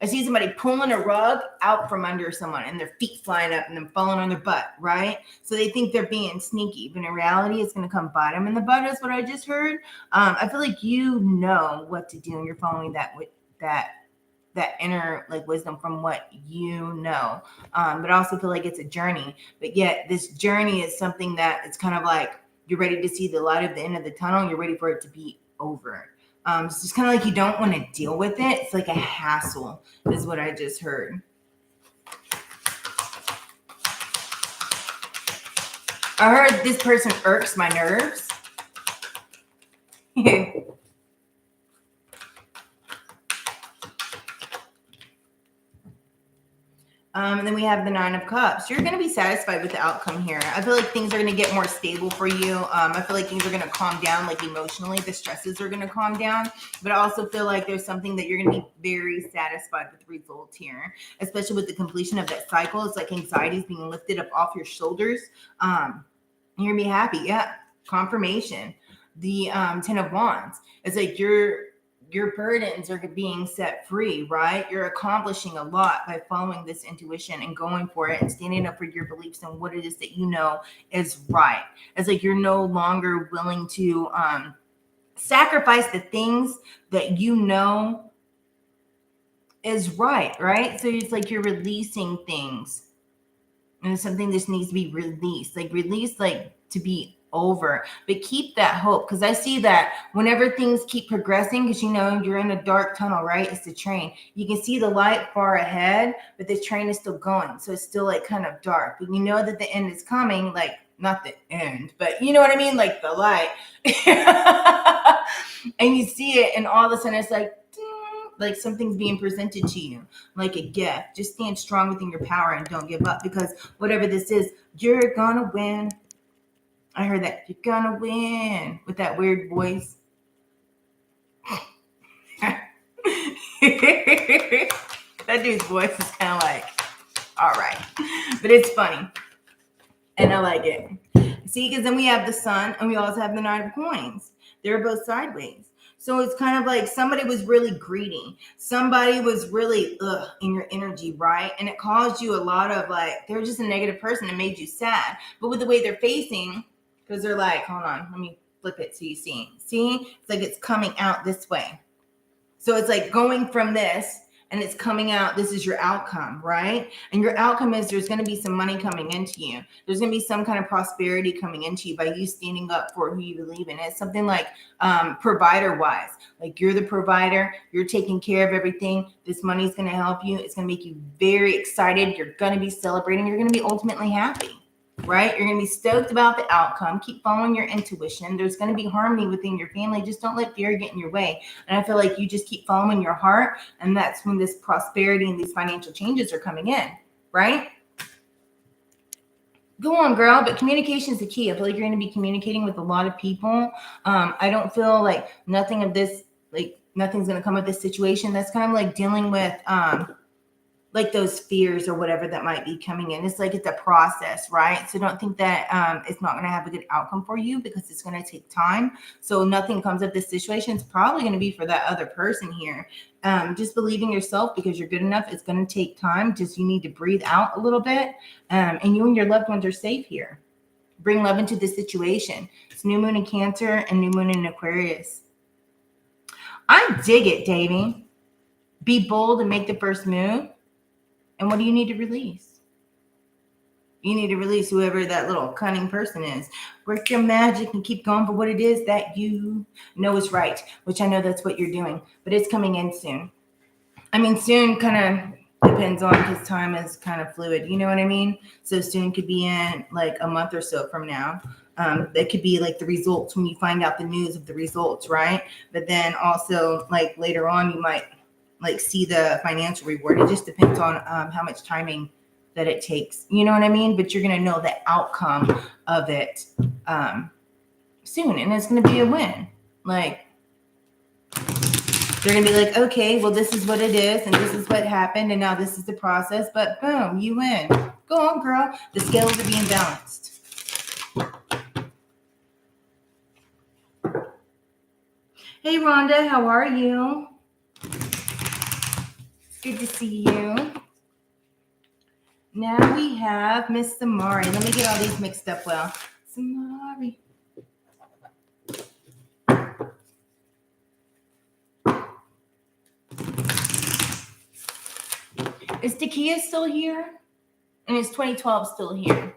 Speaker 1: I see somebody pulling a rug out from under someone and their feet flying up and then falling on their butt, right? So they think they're being sneaky, but in reality, it's going to come bite them in the butt is what I just heard. I feel like you know what to do and you're following that inner like wisdom from what you know. But I also feel like it's a journey, but yet this journey is something that it's kind of like you're ready to see the light at the end of the tunnel. You're ready for it to be over. It's just kind of like you don't want to deal with it. It's like a hassle is what I just heard. I heard this person irks my nerves. And then we have the 9 of Cups. You're going to be satisfied with the outcome here. I feel like things are going to get more stable for you. I feel like things are going to calm down, like emotionally. The stresses are going to calm down. But I also feel like there's something that you're going to be very satisfied with the results here, especially with the completion of that cycle. It's like anxiety is being lifted up off your shoulders. You're going to be happy. Yeah. Confirmation. The 10 of Wands. It's like your burdens are being set free, right? You're accomplishing a lot by following this intuition and going for it and standing up for your beliefs and what it is that you know is right. It's like you're no longer willing to sacrifice the things that you know is right? So it's like you're releasing things. And something just needs to be released, like to be over. But keep that hope, because I see that whenever things keep progressing, because you're in a dark tunnel, right? It's the train. You can see the light far ahead, but the train is still going. So it's still like kind of dark. But you know that the end is coming, like not the end, but you know what I mean? Like the light. And you see it, and all of a sudden it's like, like something's being presented to you like a gift. Just stand strong within your power and don't give up, because whatever this is, you're gonna win. I heard that. You're gonna win with that weird voice. That dude's voice is kind of like, all right. But it's funny. And I like it. See, because then we have the sun and we also have the Nine of Coins. They're both sideways. So it's kind of like somebody was really greedy. Somebody was really in your energy, right? And it caused you a lot of like, they're just a negative person and made you sad. But with the way they're facing, because they're like, hold on, let me flip it so you see. See? It's like it's coming out this way. So it's like going from this and it's coming out. This is your outcome, right? And your outcome is there's going to be some money coming into you. There's going to be some kind of prosperity coming into you by you standing up for who you believe in. It's something like provider wise, like you're the provider, you're taking care of everything. This money is going to help you. It's going to make you very excited. You're going to be celebrating. You're going to be ultimately happy. Right? You're going to be stoked about the outcome. Keep following your intuition. There's going to be harmony within your family. Just don't let fear get in your way. And I feel like you just keep following your heart. And that's when this prosperity and these financial changes are coming in. Right? Go on, girl. But communication is the key. I feel like you're going to be communicating with a lot of people. I don't feel like nothing's going to come of this situation. That's kind of like dealing with like those fears or whatever that might be coming in. It's like it's a process, right? So don't think that it's not going to have a good outcome for you, because it's going to take time. So nothing comes of this situation. It's probably going to be for that other person here. Just believe in yourself, because you're good enough. It's going to take time. Just you need to breathe out a little bit. And you and your loved ones are safe here. Bring love into this situation. It's new moon in Cancer and new moon in Aquarius. I dig it, Davey. Be bold and make the first move. And what do you need to release? You need to release whoever that little cunning person is. Work your magic and keep going for what it is that you know is right, which I know that's what you're doing. But it's coming in soon. I mean, soon kind of depends on, because time is kind of fluid. You know what I mean? So soon could be in like a month or so from now. That could be like the results when you find out the news of the results, right? But then also like later on, you might like see the financial reward. It just depends on how much timing that it takes. You know what I mean? But you're going to know the outcome of it soon. And it's going to be a win. Like, they're going to be like, okay, well, this is what it is. And this is what happened. And now this is the process. But boom, you win. Go on, girl. The scales are being balanced. Hey, Rhonda, how are you? Good to see you. Now we have Miss Samari. Let me get all these mixed up well. Samari. Is Takia still here? And is 2012 still here?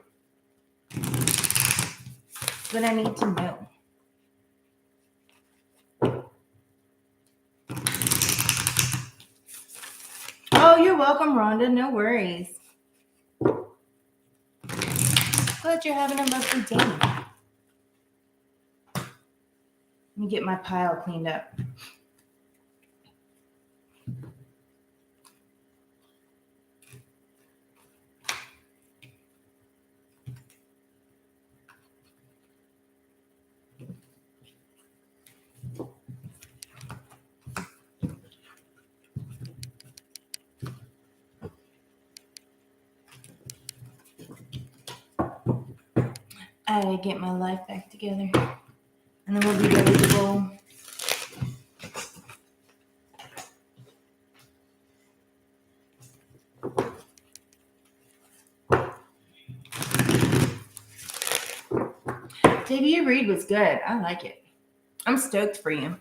Speaker 1: But I need to know. Oh, you're welcome, Rhonda. No worries. Glad you're having a lovely day. Let me get my pile cleaned up. I gotta get my life back together. And then we'll be ready to roll. Baby, your read was good. I like it. I'm stoked for you.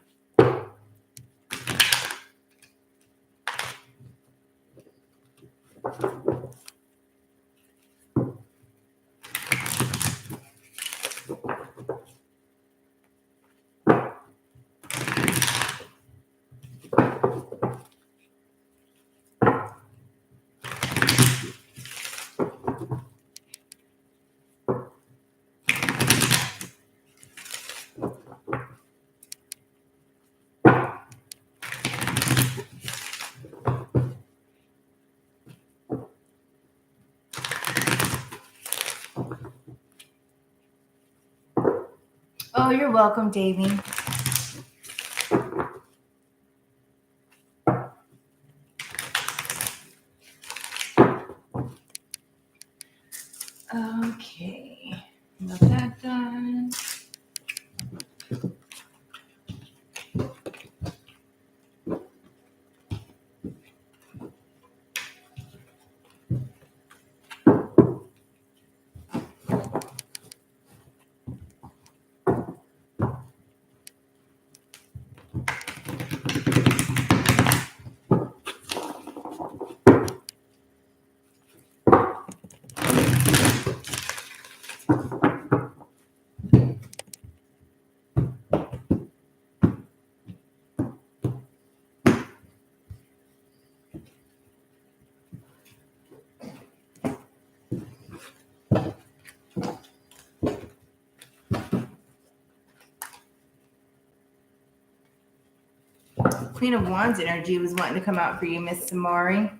Speaker 1: Oh, you're welcome, Davey. Okay, got that done. Queen of Wands energy was wanting to come out for you, Miss Samari.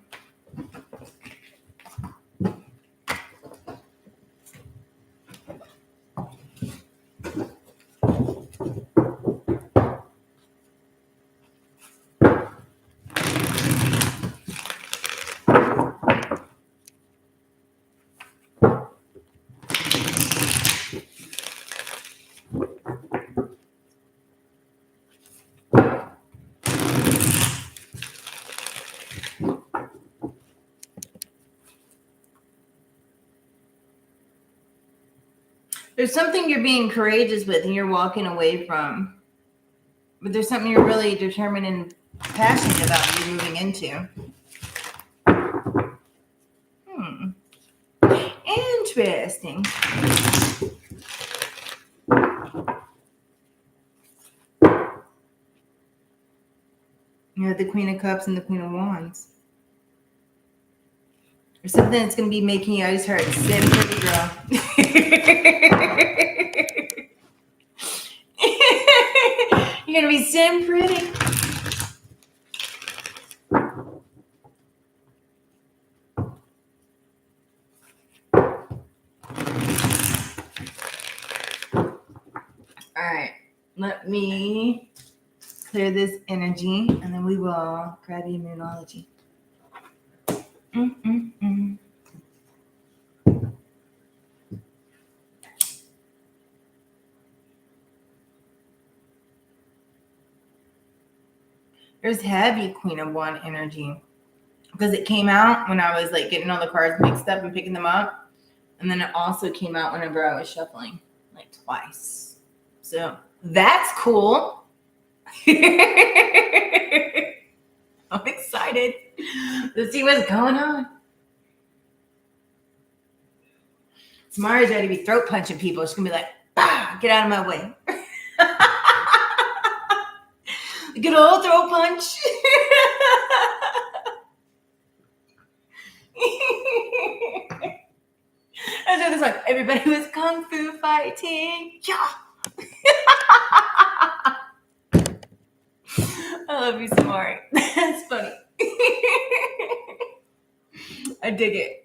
Speaker 1: There's something you're being courageous with and you're walking away from. But there's something you're really determined and passionate about that you're moving into. Interesting. You have the Queen of Cups and the Queen of Wands. There's something that's going to be making you always hurt. Sit pretty, girl. You're going to be sitting pretty. All right. Let me clear this energy, and then we will grab immunology. There's heavy Queen of Wand energy because it came out when I was like getting all the cards mixed up and picking them up, and then it also came out whenever I was shuffling, like twice. So that's cool. I'm excited to see what's going on. Samari's ready to be throat punching people. She's gonna be like, "Bah, get out of my way." Good old throat punch. That's what it's like. Everybody was kung fu fighting. Yeah. I love you, Samari. That's funny. I dig it.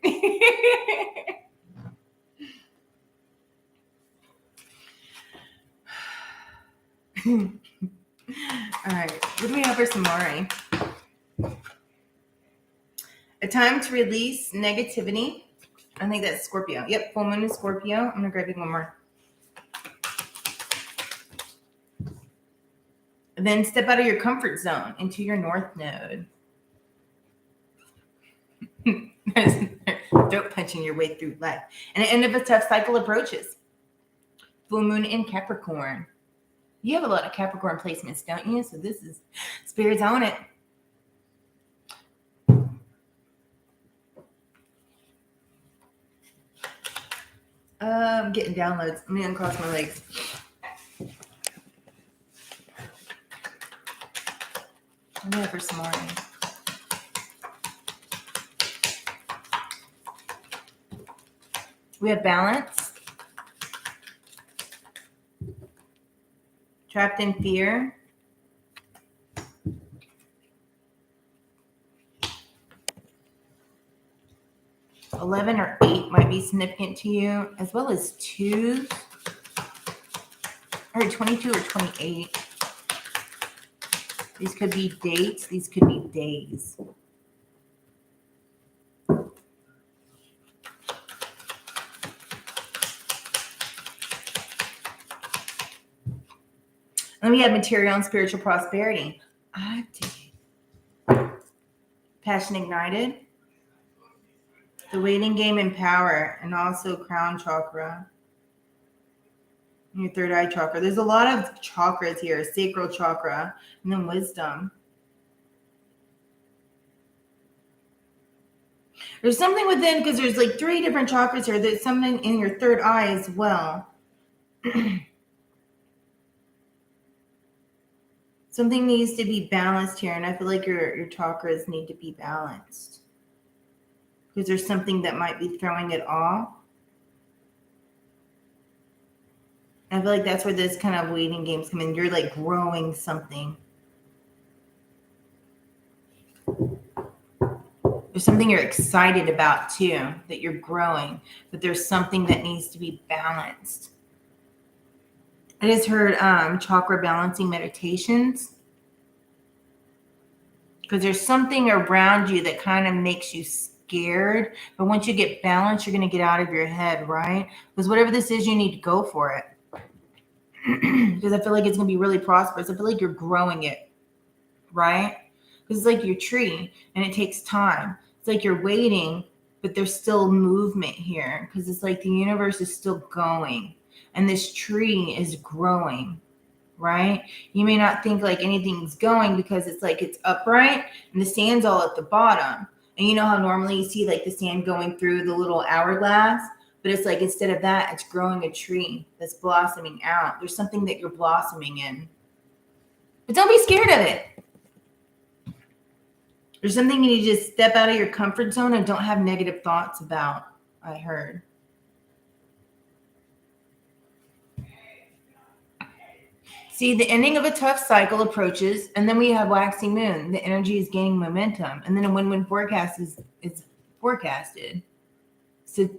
Speaker 1: All right. What do we have for Samari? A time to release negativity. I think that's Scorpio. Yep, full moon is Scorpio. I'm going to grab you one more. Then step out of your comfort zone into your North Node. Throat punching your way through life. And the end of a tough cycle approaches. Full moon in Capricorn. You have a lot of Capricorn placements, don't you? So this is Spirit's on it. I'm getting downloads. Let me uncross my legs. I'm going for some more. We have balance. Trapped in fear. $11 or $8 might be significant to you, as well as 2. I heard 22 or 28. These could be dates. These could be days. Then we have material and spiritual prosperity. I dig it. Passion ignited. The waiting game and power, and also crown chakra. Your third eye chakra. There's a lot of chakras here. Sacral chakra, and then wisdom. There's something within, because there's like 3 different chakras here. There's something in your third eye as well. Something needs to be balanced here, and I feel like your chakras need to be balanced. Because there's something that might be throwing it off. I feel like that's where this kind of waiting games come in. You're like growing something. There's something you're excited about too, that you're growing, but there's something that needs to be balanced. I just heard chakra balancing meditations, because there's something around you that kind of makes you scared, but once you get balanced, you're going to get out of your head, right? Because whatever this is, you need to go for it. Because I feel like it's going to be really prosperous. I feel like you're growing it, right? Because it's like your tree, and it takes time. It's like you're waiting, but there's still movement here, because it's like the universe is still going, and this tree is growing, right? You may not think like anything's going because it's like it's upright and the sand's all at the bottom. And you know how normally you see like the sand going through the little hourglass, but it's like instead of that, it's growing a tree that's blossoming out. There's something that you're blossoming in. But don't be scared of it. There's something you need to just step out of your comfort zone and don't have negative thoughts about, I heard. See, the ending of a tough cycle approaches, and then we have waxing moon. The energy is gaining momentum, and then a win-win forecast is forecasted. So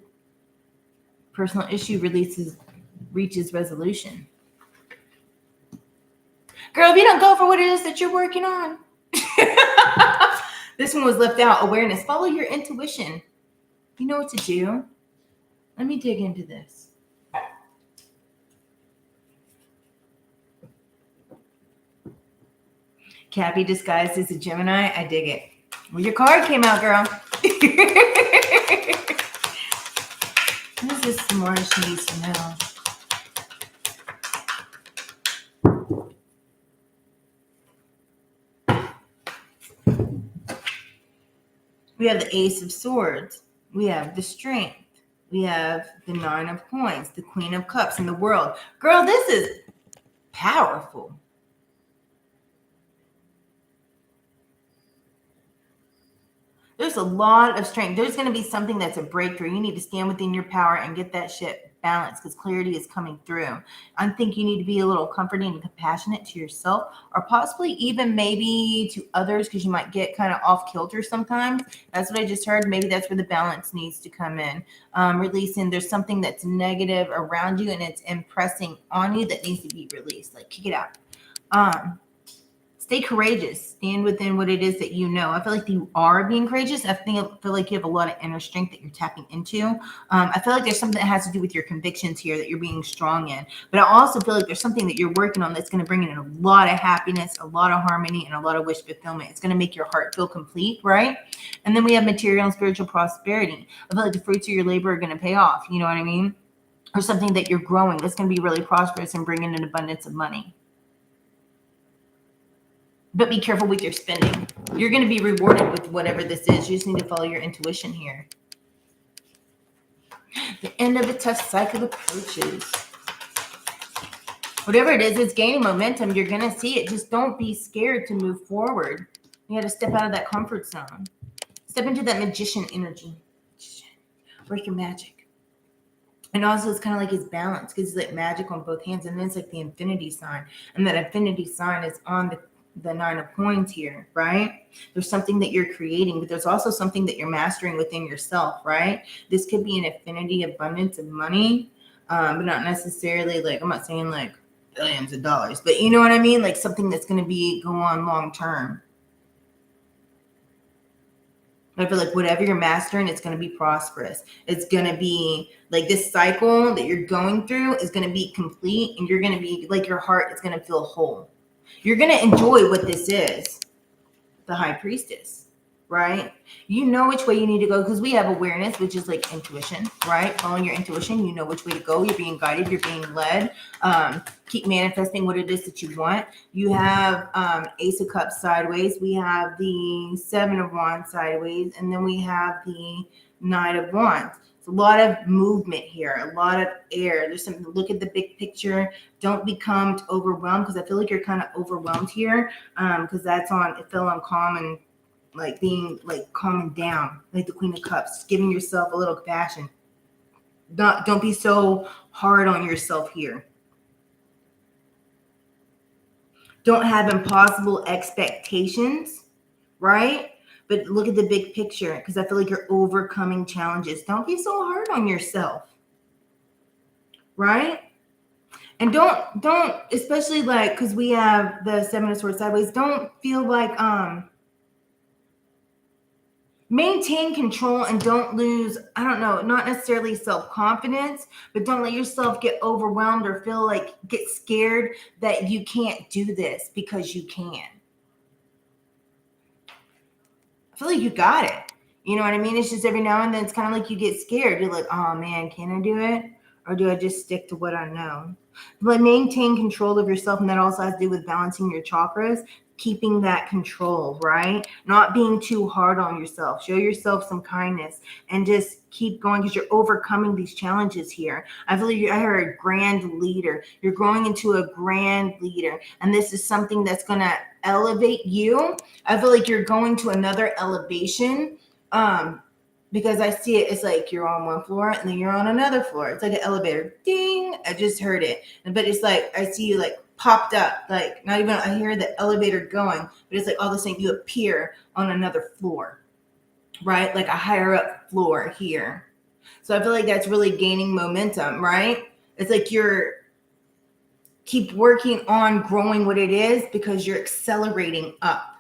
Speaker 1: personal issue reaches resolution. Girl, if you don't go for what it is that you're working on. This one was left out. Awareness. Follow your intuition. You know what to do. Let me dig into this. Cappy disguised as a Gemini. I dig it. Well, your card came out, girl. What is this more she needs to know? We have the Ace of Swords. We have the Strength. We have the 9 of Coins, the Queen of Cups, and the World. Girl, this is powerful. There's a lot of strength. There's going to be something that's a breakthrough. You need to stand within your power and get that shit balanced, because clarity is coming through. I think you need to be a little comforting and compassionate to yourself, or possibly even maybe to others, because you might get kind of off kilter sometimes. That's what I just heard. Maybe that's where the balance needs to come in. Releasing, there's something that's negative around you and it's impressing on you that needs to be released. Like, kick it out. Stay courageous. Stand within what it is that you know. I feel like you are being courageous. I feel like you have a lot of inner strength that you're tapping into. I feel like there's something that has to do with your convictions here that you're being strong in. But I also feel like there's something that you're working on that's going to bring in a lot of happiness, a lot of harmony, and a lot of wish fulfillment. It's going to make your heart feel complete, right? And then we have material and spiritual prosperity. I feel like the fruits of your labor are going to pay off. You know what I mean? or something that you're growing that's going to be really prosperous and bring in an abundance of money. But be careful with your spending. You're going to be rewarded with whatever this is. You just need to follow your intuition here. The end of a tough cycle approaches. Whatever it is, it's gaining momentum. You're going to see it. Just don't be scared to move forward. You got to step out of that comfort zone. Step into that magician energy. Work your magic. And also, it's kind of like his balance, because it's like magic on both hands. And then it's like the infinity sign. And that infinity sign is on the 9 of coins here, right? There's something that you're creating, but there's also something that you're mastering within yourself, right? This could be an infinity abundance of money, but not necessarily like, I'm not saying like billions of dollars, but you know what I mean? Like something that's going to go on long term. I feel like whatever you're mastering, it's going to be prosperous. It's going to be like this cycle that you're going through is going to be complete, and you're going to be like, your heart is going to feel whole. You're going to enjoy what this is, the high priestess, right? You know which way you need to go, because we have awareness, which is like intuition, right? Following your intuition, you know which way to go. You're being guided. You're being led. Keep manifesting what it is that you want. You have Ace of Cups sideways. We have the 7 of Wands sideways. And then we have the 9 of Wands. It's a lot of movement here, a lot of air. There's something to look at the big picture. Don't become overwhelmed, because I feel like you're kind of overwhelmed here, because it fell on calm and like being like calming down, like the Queen of Cups, giving yourself a little compassion. Don't be so hard on yourself here. Don't have impossible expectations, right? But look at the big picture, because I feel like you're overcoming challenges. Don't be so hard on yourself, right? And don't especially like, because we have the 7 of Swords sideways, don't feel like maintain control and don't lose, I don't know, not necessarily self-confidence, but don't let yourself get overwhelmed or feel like get scared that you can't do this, because you can. I feel like you got it. You know what I mean? It's just every now and then it's kind of like you get scared. You're like, oh man, can I do it? Or do I just stick to what I know? But maintain control of yourself. And that also has to do with balancing your chakras, keeping that control, right? Not being too hard on yourself. Show yourself some kindness and just keep going, because you're overcoming these challenges here. I feel like I heard grand leader. You're growing into a grand leader. And this is something that's going to elevate you. I feel like you're going to another elevation. Because I see it, it's like you're on one floor and then you're on another floor. It's like an elevator. Ding! I just heard it. But it's like I see you like popped up, like not even I hear the elevator going, but it's like all of a sudden you appear on another floor, right? Like a higher up floor here. So I feel like that's really gaining momentum, right? It's like you're keep working on growing what it is, because you're accelerating up.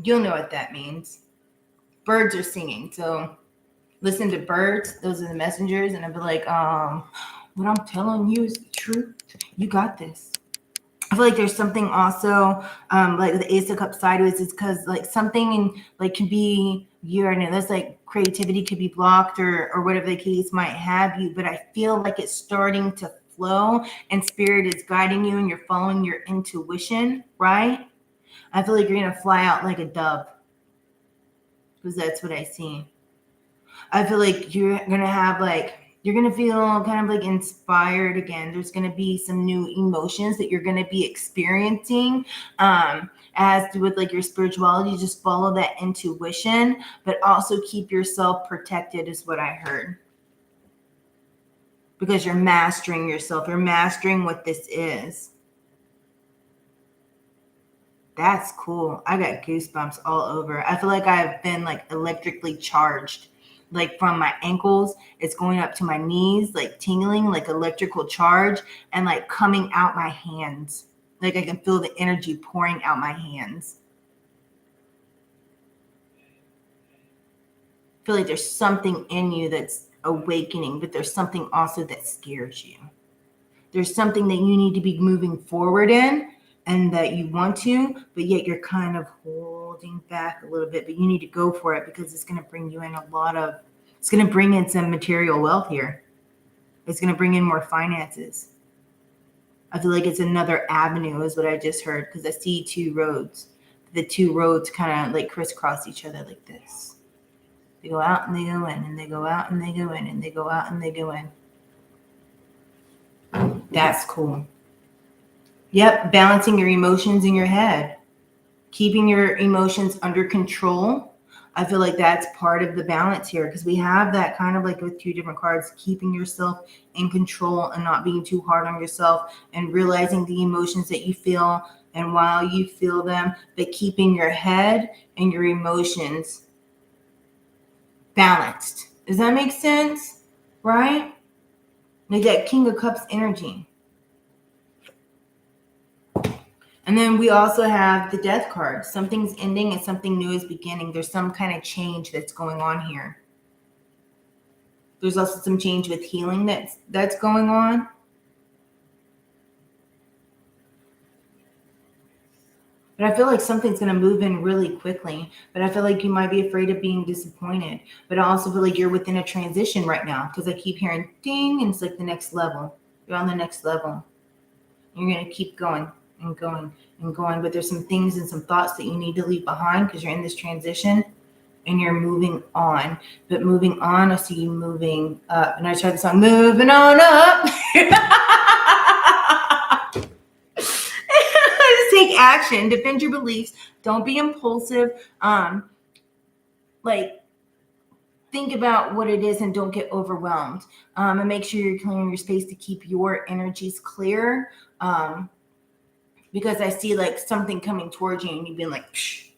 Speaker 1: You'll know what that means. Birds are singing, so listen to birds. Those are the messengers. And I'd be like, what I'm telling you is the truth. You got this. I feel like there's something also, like the Ace of Cups sideways is because like something in like could be you're in this like creativity could be blocked or whatever the case might have you. But I feel like it's starting to flow and spirit is guiding you and you're following your intuition, right? I feel like you're going to fly out like a dove, because that's what I see. I feel like you're going to have like, you're going to feel kind of like inspired again. There's going to be some new emotions that you're going to be experiencing. As to with like your spirituality, just follow that intuition, but also keep yourself protected is what I heard. Because you're mastering yourself. You're mastering what this is. That's cool. I got goosebumps all over. I feel like I've been like electrically charged. Like from my ankles, it's going up to my knees, like tingling, like electrical charge, and like coming out my hands. Like I can feel the energy pouring out my hands. I feel like there's something in you that's awakening, but there's something also that scares you. There's something that you need to be moving forward in and that you want to, but yet you're kind of holding back a little bit, but you need to go for it because it's going to bring you in it's going to bring in some material wealth here. It's going to bring in more finances. I feel like it's another avenue is what I just heard, because I see two roads. The two roads kind of like crisscross each other like this. They go out and they go in, and they go out and they go in, and they go out and they go in. That's cool. Yep, balancing your emotions in your head. Keeping your emotions under control. I feel like that's part of the balance here, because we have that kind of like with two different cards, keeping yourself in control and not being too hard on yourself, and realizing the emotions that you feel and while you feel them, but keeping your head and your emotions balanced. Does that make sense? Right? Like that King of Cups energy. And then we also have the Death card. Something's ending and something new is beginning. There's some kind of change that's going on here. There's also some change with healing that's going on. But I feel like something's going to move in really quickly. But I feel like you might be afraid of being disappointed. But I also feel like you're within a transition right now, because I keep hearing ding, and it's like the next level. You're on the next level. You're going to keep going and going and going. But there's some things and some thoughts that you need to leave behind, because you're in this transition and you're moving on. But moving on, I see you moving up. And I tried the song, moving on up. Just take action, defend your beliefs. Don't be impulsive. Think about what it is and don't get overwhelmed. And make sure you're clearing your space to keep your energies clear. Because I see like something coming towards you and you've been like, psh,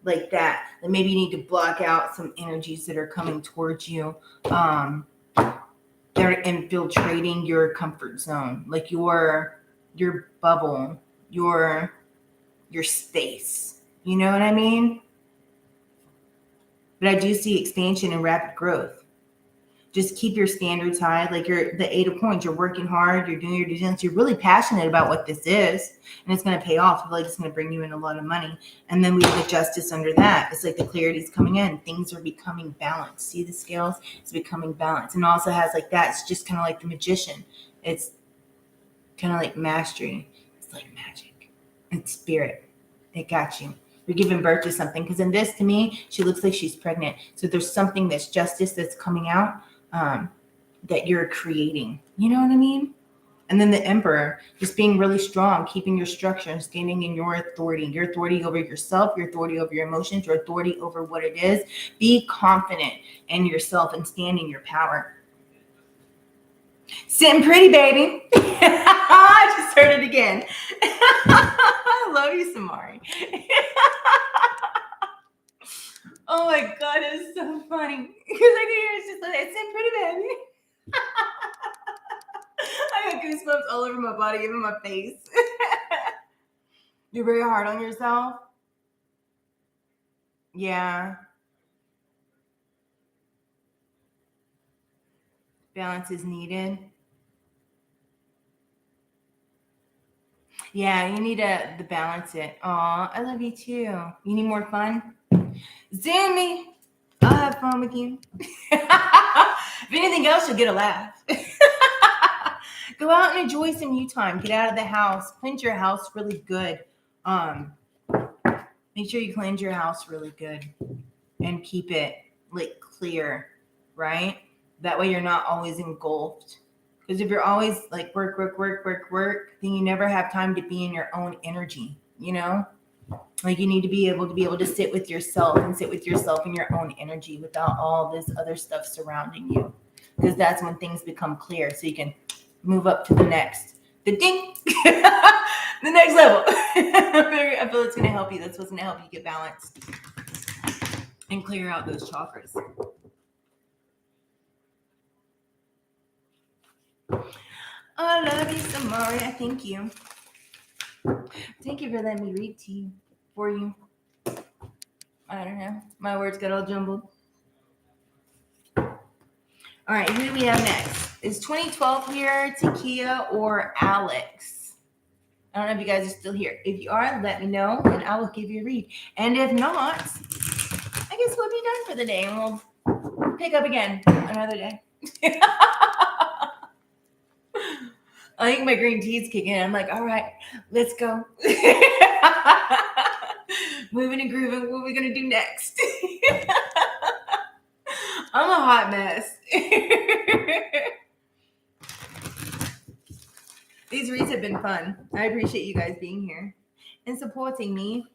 Speaker 1: like that. And maybe you need to block out some energies that are coming towards you. They're infiltrating your comfort zone, like your bubble, your space. You know what I mean? But I do see expansion and rapid growth. Just keep your standards high. Like you're the 8 of Coins, you're working hard, you're doing your due diligence, you're really passionate about what this is, and it's going to pay off. I feel like it's going to bring you in a lot of money. And then we have the Justice under that. It's like the clarity's coming in. Things are becoming balanced. See the scales? It's becoming balanced. And also has like that. It's just kind of like the Magician. It's kind of like mastery. It's like magic. It's spirit. It got you. You're giving birth to something. Because in this, to me, she looks like she's pregnant. So there's something that's justice that's coming out. That you're creating. You know what I mean? And then the Emperor, just being really strong, keeping your structure and standing in your authority over yourself, your authority over your emotions, your authority over what it is. Be confident in yourself and stand in your power. Sitting pretty, baby. I just heard it again. I love you, Samari. Oh my God, it's so funny. Because I can hear it's just like, sitting pretty, baby. I got goosebumps all over my body, even my face. You're very hard on yourself? Yeah. Balance is needed. Yeah, you need to balance it. Aw, I love you too. You need more fun? Zoom me. I'll have fun with you. If anything else, you'll get a laugh. Go out and enjoy some you time. Get out of the house. Cleanse your house really good. Make sure you cleanse your house really good and keep it like clear, right? That way you're not always engulfed. Because if you're always like work, then you never have time to be in your own energy, you know? Like you need to be able to sit with yourself and sit with yourself in your own energy without all this other stuff surrounding you. Because that's when things become clear. So you can move up to the next. The ding! The next level. I feel it's going to help you. That's what's going to help you get balanced and clear out those chakras. I love you, Samari. I thank you. Thank you for letting me read to you, for you. I don't know. My words got all jumbled. All right, who do we have next? Is 2012 here, Takia, or Alex? I don't know if you guys are still here. If you are, let me know, and I will give you a read. And if not, I guess we'll be done for the day, and we'll pick up again another day. I think my green tea's kicking in. I'm like, all right, let's go. Moving and grooving. What are we going to do next? I'm a hot mess. These reads have been fun. I appreciate you guys being here and supporting me.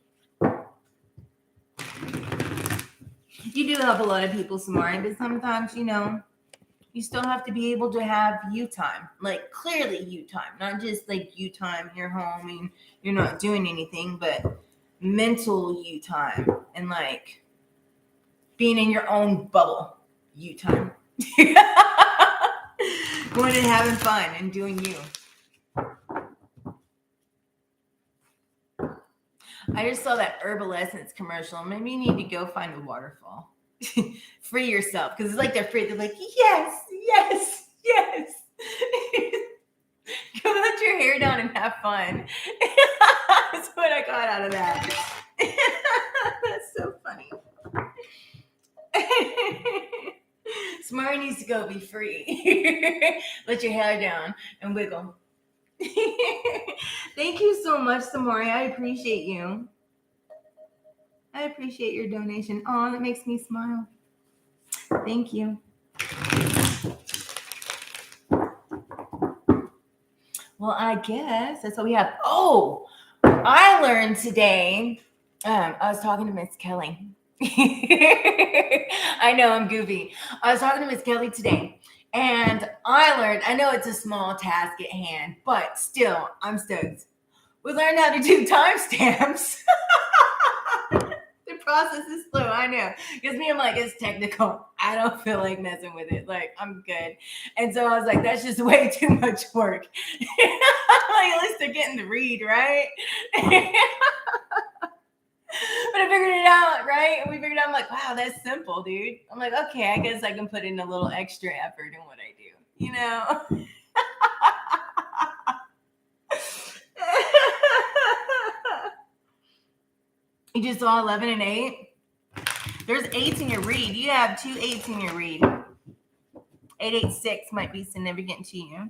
Speaker 1: You do help a lot of people, Samari, but sometimes, you still have to be able to have you time, like clearly you time, not just like you time, you're home and you're not doing anything, but mental you time and like being in your own bubble you time. Going and having fun and doing you. I just saw that Herbal Essence commercial. Maybe you need to go find a waterfall. Free yourself. Because it's like they're free. They're like, yes, yes, yes. Go let your hair down and have fun. That's what I got out of that. That's so funny. Samari needs to go be free. Let your hair down and wiggle. Thank you so much, Samari. I appreciate you. I appreciate your donation. Oh, that makes me smile. Thank you. Well, I guess that's what we have. Oh, I learned today. I was talking to Miss Kelly. I know I'm goofy. I was talking to Miss Kelly today, and I learned. I know it's a small task at hand, but still, I'm stoked. We learned how to do timestamps. The process is slow, I know. Because me, I'm like, it's technical. I don't feel like messing with it. Like, I'm good. And so I was like, that's just way too much work. Like, at least they're getting to read, right? But I figured it out, right? And we figured out, I'm like, wow, that's simple, dude. I'm like, okay, I guess I can put in a little extra effort in what I do, You just saw 11 and 8? There's 8s in your read. You have 2 8s in your read. 886 might be significant to you.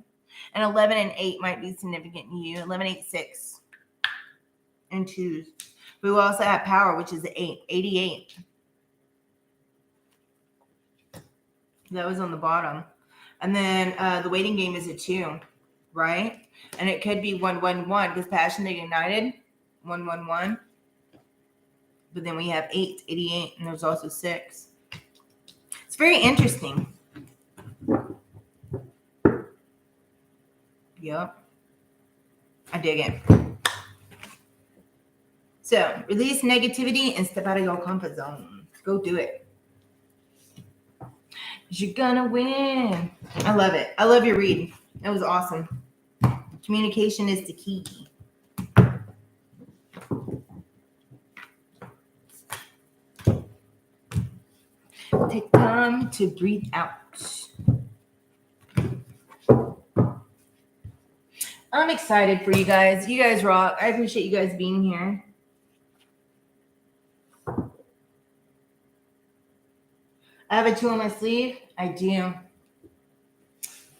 Speaker 1: And 11 and 8 might be significant to you. 11, 8, 6. And 2s. We will also have power, which is 8. 88. That was on the bottom. And then the waiting game is a 2, right? And it could be 111 because passionate ignited. 111. But then we have 8, 88, and there's also 6. It's very interesting. Yep. I dig it. So, release negativity and step out of your comfort zone. Go do it. You're gonna win. I love it. I love your read. That was awesome. Communication is the key. Take time to breathe out. I'm excited for you guys. You guys rock. I appreciate you guys being here. I have a 2 on my sleeve. I do.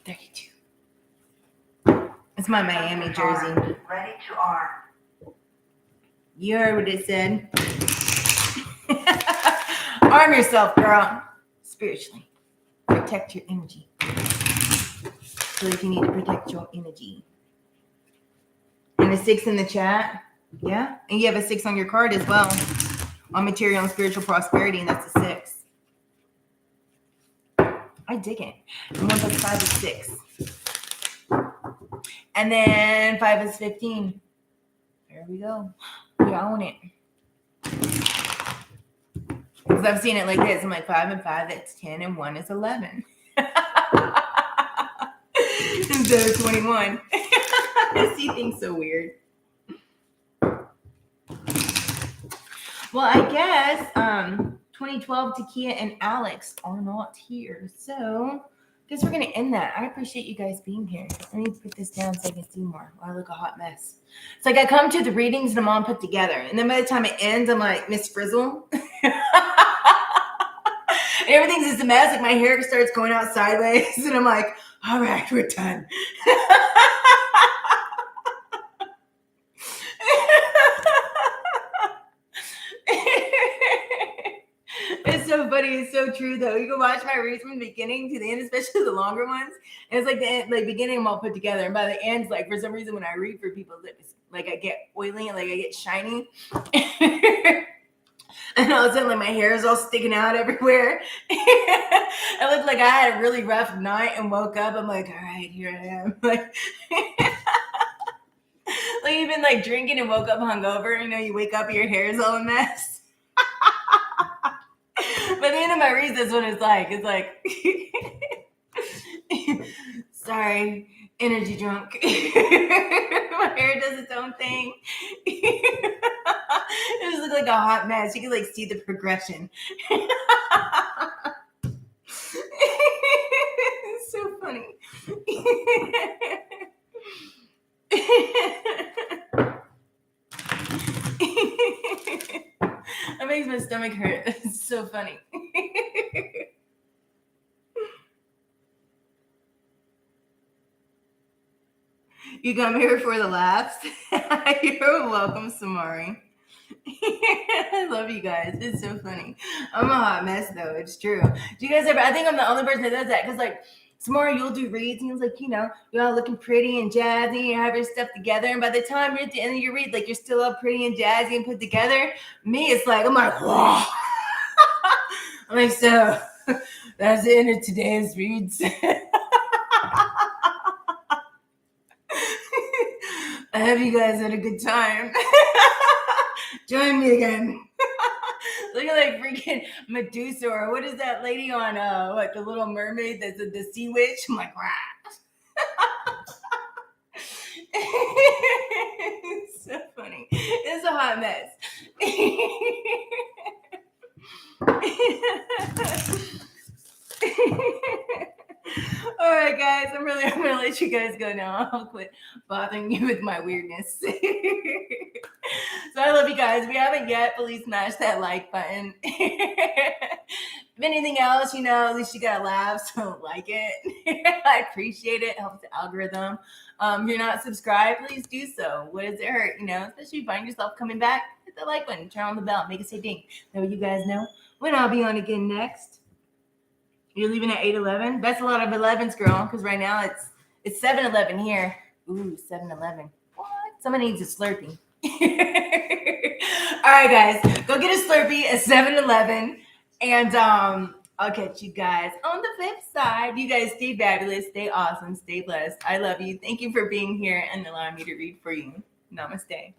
Speaker 1: 32. It's my Miami jersey.
Speaker 3: Ready to arm.
Speaker 1: You heard what it said. Arm yourself, girl. Spiritually. Protect your energy. So if you need to protect your energy. And a 6 in the chat. Yeah. And you have a 6 on your card as well. On material and spiritual prosperity. And that's a 6. I dig it. And 1 plus 5 is 6. And then 5 is 15. There we go. We own it. Because I've seen it like this. I'm like 5 and 5, that's 10, and 1 is 11. Instead of 21. I see things so weird. Well, I guess 2012 Takia and Alex are not here. So I guess we're going to end that. I appreciate you guys being here. I need to put this down so I can see more. I look a hot mess. It's like I come to the readings and I'm all put together. And then by the time it ends, I'm like Miss Frizzle. Everything's just a mess. Like my hair starts going out sideways. And I'm like, All right, we're done. It's so funny. It's so true, though. You can watch my reads from the beginning to the end, especially the longer ones. And it's like the end, like beginning them all put together, and by the end, like for some reason, when I read for people, it's like I get oily and like I get shiny, and all of a sudden, like my hair is all sticking out everywhere. I look like I had a really rough night and woke up. I'm like, all right, here I am. Like you've been like drinking and woke up hungover. You know, you wake up and your hair is all a mess. By the end of my reads, that's what it's like. It's like, sorry, energy drunk. My hair does its own thing. It just looks like a hot mess. You can like see the progression. It's so funny. That makes my stomach hurt. It's so funny. You come here for the laughs. You're welcome, Samari. I love you guys. It's so funny. I'm a hot mess, though. It's true. Do you guys ever? I think I'm the only person that does that because, like, Samara, you'll do reads and it's like, you know, you're all looking pretty and jazzy, you have your stuff together, and by the time you're at the end of your read, like, you're still all pretty and jazzy and put together. Me, it's like, I'm like, whoa. I'm like, so that's the end of today's reads. I hope you guys had a good time. Join me again. Look at like freaking Medusa, or what is that lady on what, the Little Mermaid that's the sea witch? I'm like, wow. It's so funny. It's a hot mess. All right, guys. I'm gonna let you guys go now. I'll quit bothering you with my weirdness. So I love you guys. If you haven't yet, please smash that like button. If anything else, you know, at least you got a laugh, so like it. I appreciate it. It helps the algorithm. If you're not subscribed, please do so. What does it hurt? You know, especially if you find yourself coming back, hit the like button, turn on the bell, make it say ding. That way you guys know when I'll be on again next. You're leaving at 8:11? That's a lot of 11s, girl, because right now it's 7:11 here. Ooh, 7:11. What? Someone needs a Slurpee. All right, guys, go get a Slurpee at 7-Eleven, and I'll catch you guys on the flip side. You guys stay fabulous, stay awesome, stay blessed. I love you. Thank you for being here and allowing me to read for you. Namaste.